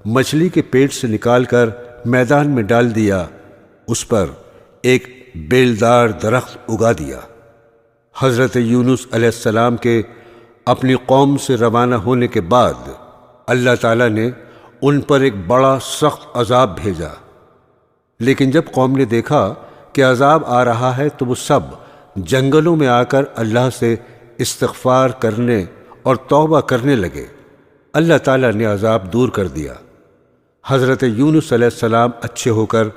مچھلی کے پیٹ سے نکال کر میدان میں ڈال دیا، اس پر ایک بیلدار درخت اگا دیا۔ حضرت یونس علیہ السلام کے اپنی قوم سے روانہ ہونے کے بعد اللہ تعالیٰ نے ان پر ایک بڑا سخت عذاب بھیجا، لیکن جب قوم نے دیکھا کہ عذاب آ رہا ہے تو وہ سب جنگلوں میں آ کر اللہ سے استغفار کرنے اور توبہ کرنے لگے۔ اللہ تعالیٰ نے عذاب دور کر دیا۔ حضرت یونس علیہ السلام اچھے ہو کر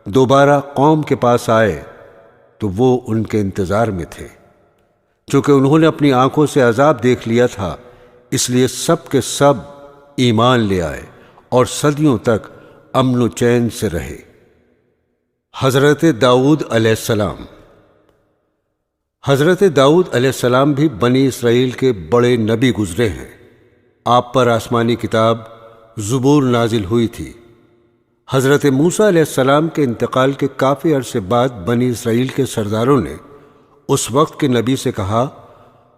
دوبارہ قوم کے پاس آئے تو وہ ان کے انتظار میں تھے۔ چونکہ انہوں نے اپنی آنکھوں سے عذاب دیکھ لیا تھا، اس لیے سب کے سب ایمان لے آئے اور صدیوں تک امن و چین سے رہے۔ حضرت داؤد علیہ السلام حضرت داؤد علیہ السلام بھی بنی اسرائیل کے بڑے نبی گزرے ہیں۔ آپ پر آسمانی کتاب زبور نازل ہوئی تھی۔ حضرت موسیٰ علیہ السلام کے انتقال کے کافی عرصے بعد بنی اسرائیل کے سرداروں نے اس وقت کے نبی سے کہا،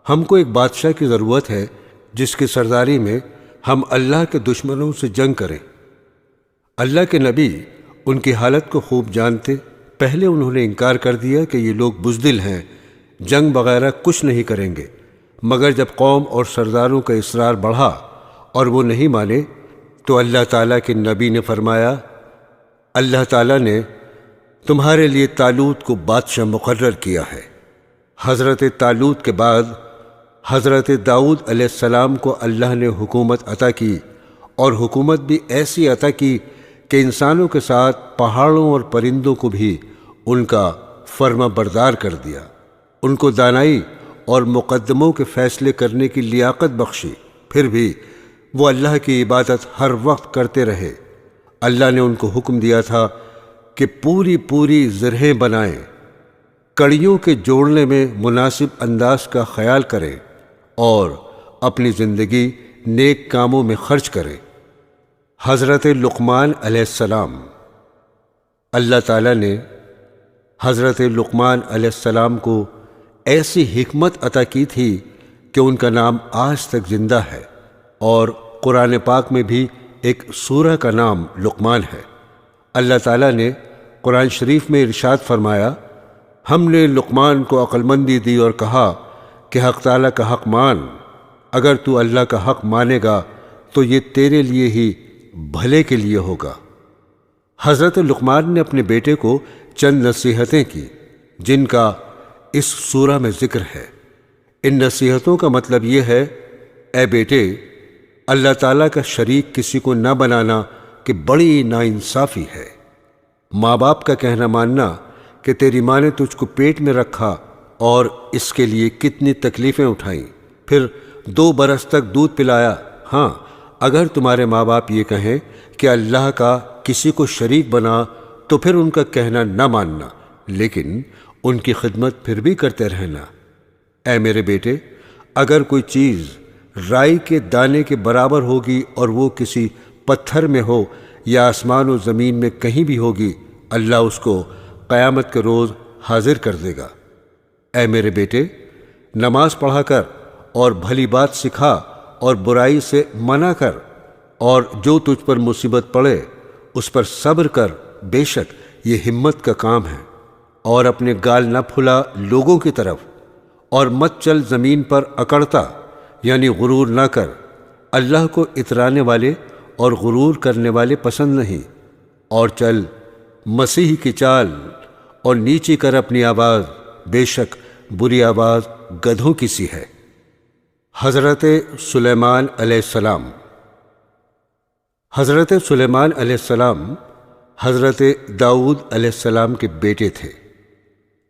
ہم کو ایک بادشاہ کی ضرورت ہے جس کی سرداری میں ہم اللہ کے دشمنوں سے جنگ کریں۔ اللہ کے نبی ان کی حالت کو خوب جانتے، پہلے انہوں نے انکار کر دیا کہ یہ لوگ بزدل ہیں، جنگ وغیرہ کچھ نہیں کریں گے، مگر جب قوم اور سرداروں کا اصرار بڑھا اور وہ نہیں مانے تو اللہ تعالیٰ کے نبی نے فرمایا، اللہ تعالیٰ نے تمہارے لیے طالوت کو بادشاہ مقرر کیا ہے۔ حضرت طالوت کے بعد حضرت داؤد علیہ السلام کو اللہ نے حکومت عطا کی، اور حکومت بھی ایسی عطا کی کہ انسانوں کے ساتھ پہاڑوں اور پرندوں کو بھی ان کا فرما بردار کر دیا۔ ان کو دانائی اور مقدموں کے فیصلے کرنے کی لیاقت بخشی، پھر بھی وہ اللہ کی عبادت ہر وقت کرتے رہے۔ اللہ نے ان کو حکم دیا تھا کہ پوری زرہیں بنائیں، کڑیوں کے جوڑنے میں مناسب انداز کا خیال کریں اور اپنی زندگی نیک کاموں میں خرچ کریں۔ حضرت لقمان علیہ السلام اللہ تعالیٰ نے حضرت لقمان علیہ السلام کو ایسی حکمت عطا کی تھی کہ ان کا نام آج تک زندہ ہے، اور قرآن پاک میں بھی ایک سورہ کا نام لقمان ہے۔ اللہ تعالیٰ نے قرآن شریف میں ارشاد فرمایا، ہم نے لقمان کو عقل مندی دی اور کہا کہ حق تعالیٰ کا حق مان، اگر تو اللہ کا حق مانے گا تو یہ تیرے لیے ہی بھلے کے لیے ہوگا۔ حضرت لقمان نے اپنے بیٹے کو چند نصیحتیں کی جن کا اس سورہ میں ذکر ہے۔ ان نصیحتوں کا مطلب یہ ہے، اے بیٹے، اللہ تعالیٰ کا شریک کسی کو نہ بنانا کہ بڑی ناانصافی ہے۔ ماں باپ کا کہنا ماننا کہ تیری ماں نے تجھ کو پیٹ میں رکھا اور اس کے لیے کتنی تکلیفیں اٹھائیں، پھر 2 برس تک دودھ پلایا۔ ہاں، اگر تمہارے ماں باپ یہ کہیں کہ اللہ کا کسی کو شریک بنا تو پھر ان کا کہنا نہ ماننا، لیکن ان کی خدمت پھر بھی کرتے رہنا۔ اے میرے بیٹے، اگر کوئی چیز رائی کے دانے کے برابر ہوگی اور وہ کسی پتھر میں ہو یا آسمان و زمین میں کہیں بھی ہوگی، اللہ اس کو قیامت کے روز حاضر کر دے گا۔ اے میرے بیٹے، نماز پڑھا کر اور بھلی بات سکھا اور برائی سے منع کر، اور جو تجھ پر مصیبت پڑے اس پر صبر کر، بے شک یہ ہمت کا کام ہے۔ اور اپنے گال نہ پھلا لوگوں کی طرف، اور مت چل زمین پر اکڑتا، یعنی غرور نہ کر۔ اللہ کو اترانے والے اور غرور کرنے والے پسند نہیں۔ اور چل مسیح کی چال اور نیچی کر اپنی آواز، بے شک بری آواز گدھوں کی سی ہے۔ حضرت سلیمان علیہ السلام۔ حضرت سلیمان علیہ السلام حضرت داؤد علیہ السلام کے بیٹے تھے۔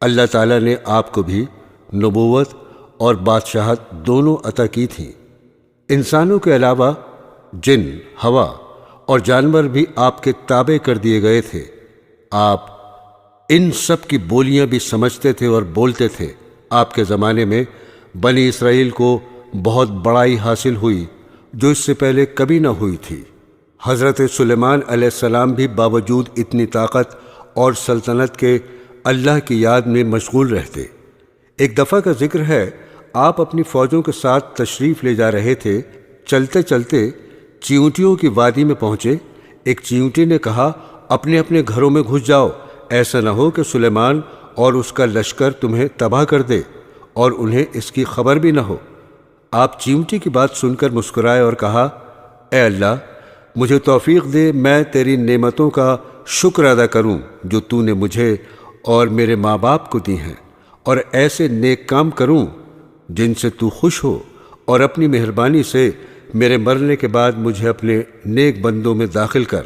اللہ تعالیٰ نے آپ کو بھی نبوت اور بادشاہت دونوں عطا کی تھیں۔ انسانوں کے علاوہ جن، ہوا اور جانور بھی آپ کے تابع کر دیے گئے تھے۔ آپ ان سب کی بولیاں بھی سمجھتے تھے اور بولتے تھے۔ آپ کے زمانے میں بنی اسرائیل کو بہت بڑائی حاصل ہوئی جو اس سے پہلے کبھی نہ ہوئی تھی۔ حضرت سلیمان علیہ السلام بھی باوجود اتنی طاقت اور سلطنت کے اللہ کی یاد میں مشغول رہتے۔ ایک دفعہ کا ذکر ہے، آپ اپنی فوجوں کے ساتھ تشریف لے جا رہے تھے۔ چلتے چلتے چیونٹیوں کی وادی میں پہنچے۔ ایک چیونٹی نے کہا، اپنے اپنے گھروں میں گھس جاؤ، ایسا نہ ہو کہ سلیمان اور اس کا لشکر تمہیں تباہ کر دے اور انہیں اس کی خبر بھی نہ ہو۔ آپ چیونٹی کی بات سن کر مسکرائے اور کہا، اے اللہ، مجھے توفیق دے، میں تیری نعمتوں کا شکر ادا کروں جو تو نے مجھے اور میرے ماں باپ کو دی ہیں، اور ایسے نیک کام کروں جن سے تو خوش ہو، اور اپنی مہربانی سے میرے مرنے کے بعد مجھے اپنے نیک بندوں میں داخل کر۔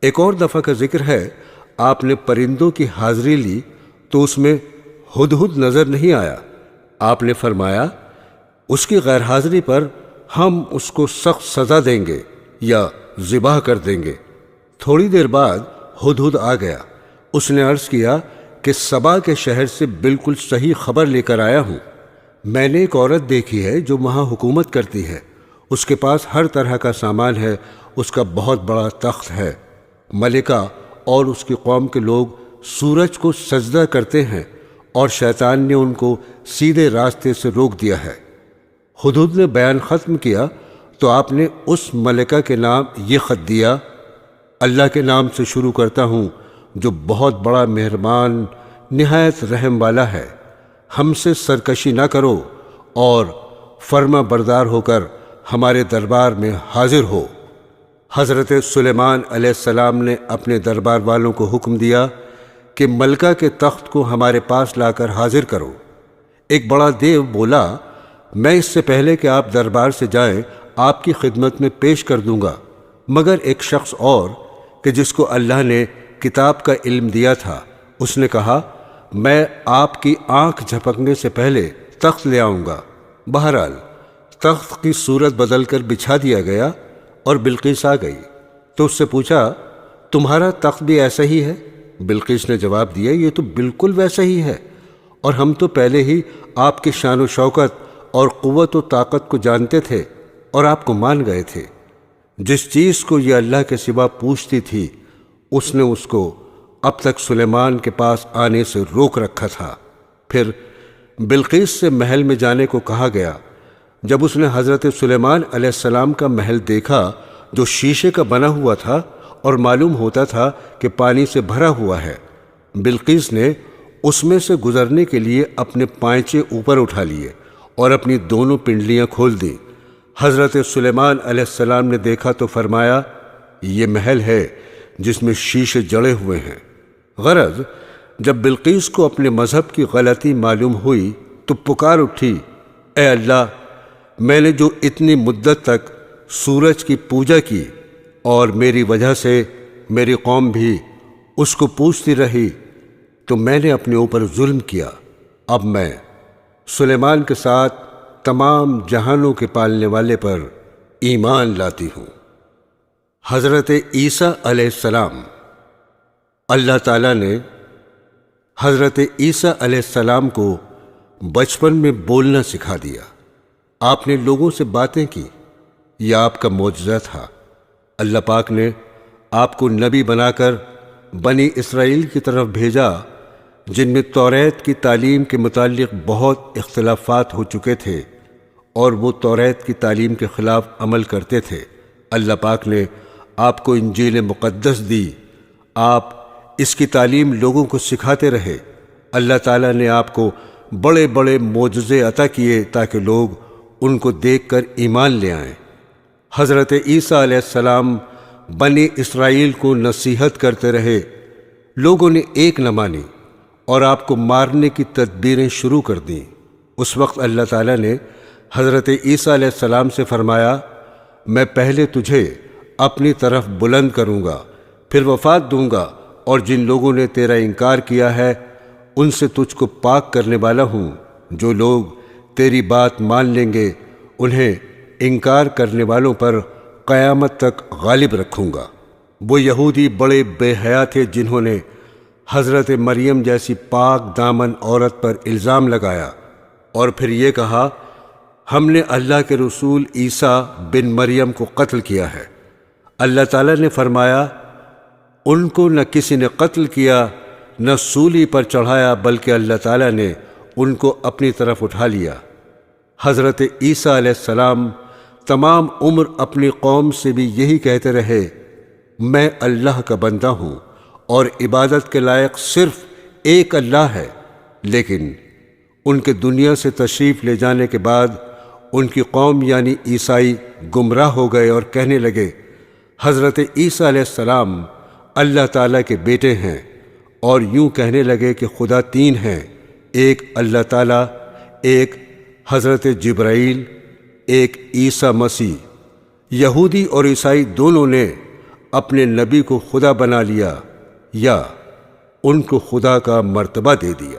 ایک اور دفعہ کا ذکر ہے، آپ نے پرندوں کی حاضری لی تو اس میں ہدہد نظر نہیں آیا۔ آپ نے فرمایا، اس کی غیر حاضری پر ہم اس کو سخت سزا دیں گے یا ذبح کر دیں گے۔ تھوڑی دیر بعد ہدہد آ گیا۔ اس نے عرض کیا کہ سبا کے شہر سے بالکل صحیح خبر لے کر آیا ہوں۔ میں نے ایک عورت دیکھی ہے جو وہاں حکومت کرتی ہے۔ اس کے پاس ہر طرح کا سامان ہے، اس کا بہت بڑا تخت ہے۔ ملکہ اور اس کی قوم کے لوگ سورج کو سجدہ کرتے ہیں، اور شیطان نے ان کو سیدھے راستے سے روک دیا ہے۔ ہدہد نے بیان ختم کیا تو آپ نے اس ملکہ کے نام یہ خط دیا، اللہ کے نام سے شروع کرتا ہوں جو بہت بڑا مہربان نہایت رحم والا ہے۔ ہم سے سرکشی نہ کرو اور فرما بردار ہو کر ہمارے دربار میں حاضر ہو۔ حضرت سلیمان علیہ السلام نے اپنے دربار والوں کو حکم دیا کہ ملکہ کے تخت کو ہمارے پاس لا کر حاضر کرو۔ ایک بڑا دیو بولا، میں اس سے پہلے کہ آپ دربار سے جائیں آپ کی خدمت میں پیش کر دوں گا، مگر ایک شخص اور کہ جس کو اللہ نے کتاب کا علم دیا تھا، اس نے کہا، میں آپ کی آنکھ جھپکنے سے پہلے تخت لے آؤں گا۔ بہرحال تخت کی صورت بدل کر بچھا دیا گیا اور بلقیس آ گئی تو اس سے پوچھا، تمہارا تخت بھی ایسا ہی ہے؟ بلقیس نے جواب دیا، یہ تو بالکل ویسا ہی ہے، اور ہم تو پہلے ہی آپ کی شان و شوکت اور قوت و طاقت کو جانتے تھے اور آپ کو مان گئے تھے۔ جس چیز کو یہ اللہ کے سوا پوچھتی تھی اس نے اس کو اب تک سلیمان کے پاس آنے سے روک رکھا تھا۔ پھر بلقیس سے محل میں جانے کو کہا گیا۔ جب اس نے حضرت سلیمان علیہ السلام کا محل دیکھا جو شیشے کا بنا ہوا تھا اور معلوم ہوتا تھا کہ پانی سے بھرا ہوا ہے، بلقیس نے اس میں سے گزرنے کے لیے اپنے پائچے اوپر اٹھا لیے اور اپنی دونوں پنڈلیاں کھول دیں۔ حضرت سلیمان علیہ السلام نے دیکھا تو فرمایا، یہ محل ہے جس میں شیشے جڑے ہوئے ہیں۔ غرض جب بلقیس کو اپنے مذہب کی غلطی معلوم ہوئی تو پکار اٹھی، اے اللہ، میں نے جو اتنی مدت تک سورج کی پوجا کی اور میری وجہ سے میری قوم بھی اس کو پوجتی رہی، تو میں نے اپنے اوپر ظلم کیا۔ اب میں سلیمان کے ساتھ تمام جہانوں کے پالنے والے پر ایمان لاتی ہوں۔ حضرت عیسیٰ علیہ السلام۔ اللہ تعالیٰ نے حضرت عیسیٰ علیہ السلام کو بچپن میں بولنا سکھا دیا۔ آپ نے لوگوں سے باتیں کی، یہ آپ کا معجزہ تھا۔ اللہ پاک نے آپ کو نبی بنا کر بنی اسرائیل کی طرف بھیجا، جن میں توریت کی تعلیم کے متعلق بہت اختلافات ہو چکے تھے اور وہ توریت کی تعلیم کے خلاف عمل کرتے تھے۔ اللہ پاک نے آپ کو انجیل مقدس دی، آپ اس کی تعلیم لوگوں کو سکھاتے رہے۔ اللہ تعالیٰ نے آپ کو بڑے بڑے معجزے عطا کیے تاکہ لوگ ان کو دیکھ کر ایمان لے آئیں۔ حضرت عیسیٰ علیہ السلام بنی اسرائیل کو نصیحت کرتے رہے، لوگوں نے ایک نہ مانی اور آپ کو مارنے کی تدبیریں شروع کر دیں۔ اس وقت اللہ تعالیٰ نے حضرت عیسیٰ علیہ السلام سے فرمایا، میں پہلے تجھے اپنی طرف بلند کروں گا، پھر وفات دوں گا، اور جن لوگوں نے تیرا انکار کیا ہے ان سے تجھ کو پاک کرنے والا ہوں۔ جو لوگ تیری بات مان لیں گے انہیں انکار کرنے والوں پر قیامت تک غالب رکھوں گا۔ وہ یہودی بڑے بے حیا تھے جنہوں نے حضرت مریم جیسی پاک دامن عورت پر الزام لگایا اور پھر یہ کہا، ہم نے اللہ کے رسول عیسیٰ بن مریم کو قتل کیا ہے۔ اللہ تعالیٰ نے فرمایا، ان کو نہ کسی نے قتل کیا نہ سولی پر چڑھایا، بلکہ اللہ تعالیٰ نے ان کو اپنی طرف اٹھا لیا۔ حضرت عیسیٰ علیہ السلام تمام عمر اپنی قوم سے بھی یہی کہتے رہے، میں اللہ کا بندہ ہوں اور عبادت کے لائق صرف ایک اللہ ہے۔ لیکن ان کے دنیا سے تشریف لے جانے کے بعد ان کی قوم یعنی عیسائی گمراہ ہو گئے اور کہنے لگے، حضرت عیسیٰ علیہ السلام اللہ تعالیٰ کے بیٹے ہیں، اور یوں کہنے لگے کہ خدا تین ہیں، ایک اللہ تعالیٰ، ایک حضرت جبرائیل، ایک عیسیٰ مسیح۔ یہودی اور عیسائی دونوں نے اپنے نبی کو خدا بنا لیا یا ان کو خدا کا مرتبہ دے دیا۔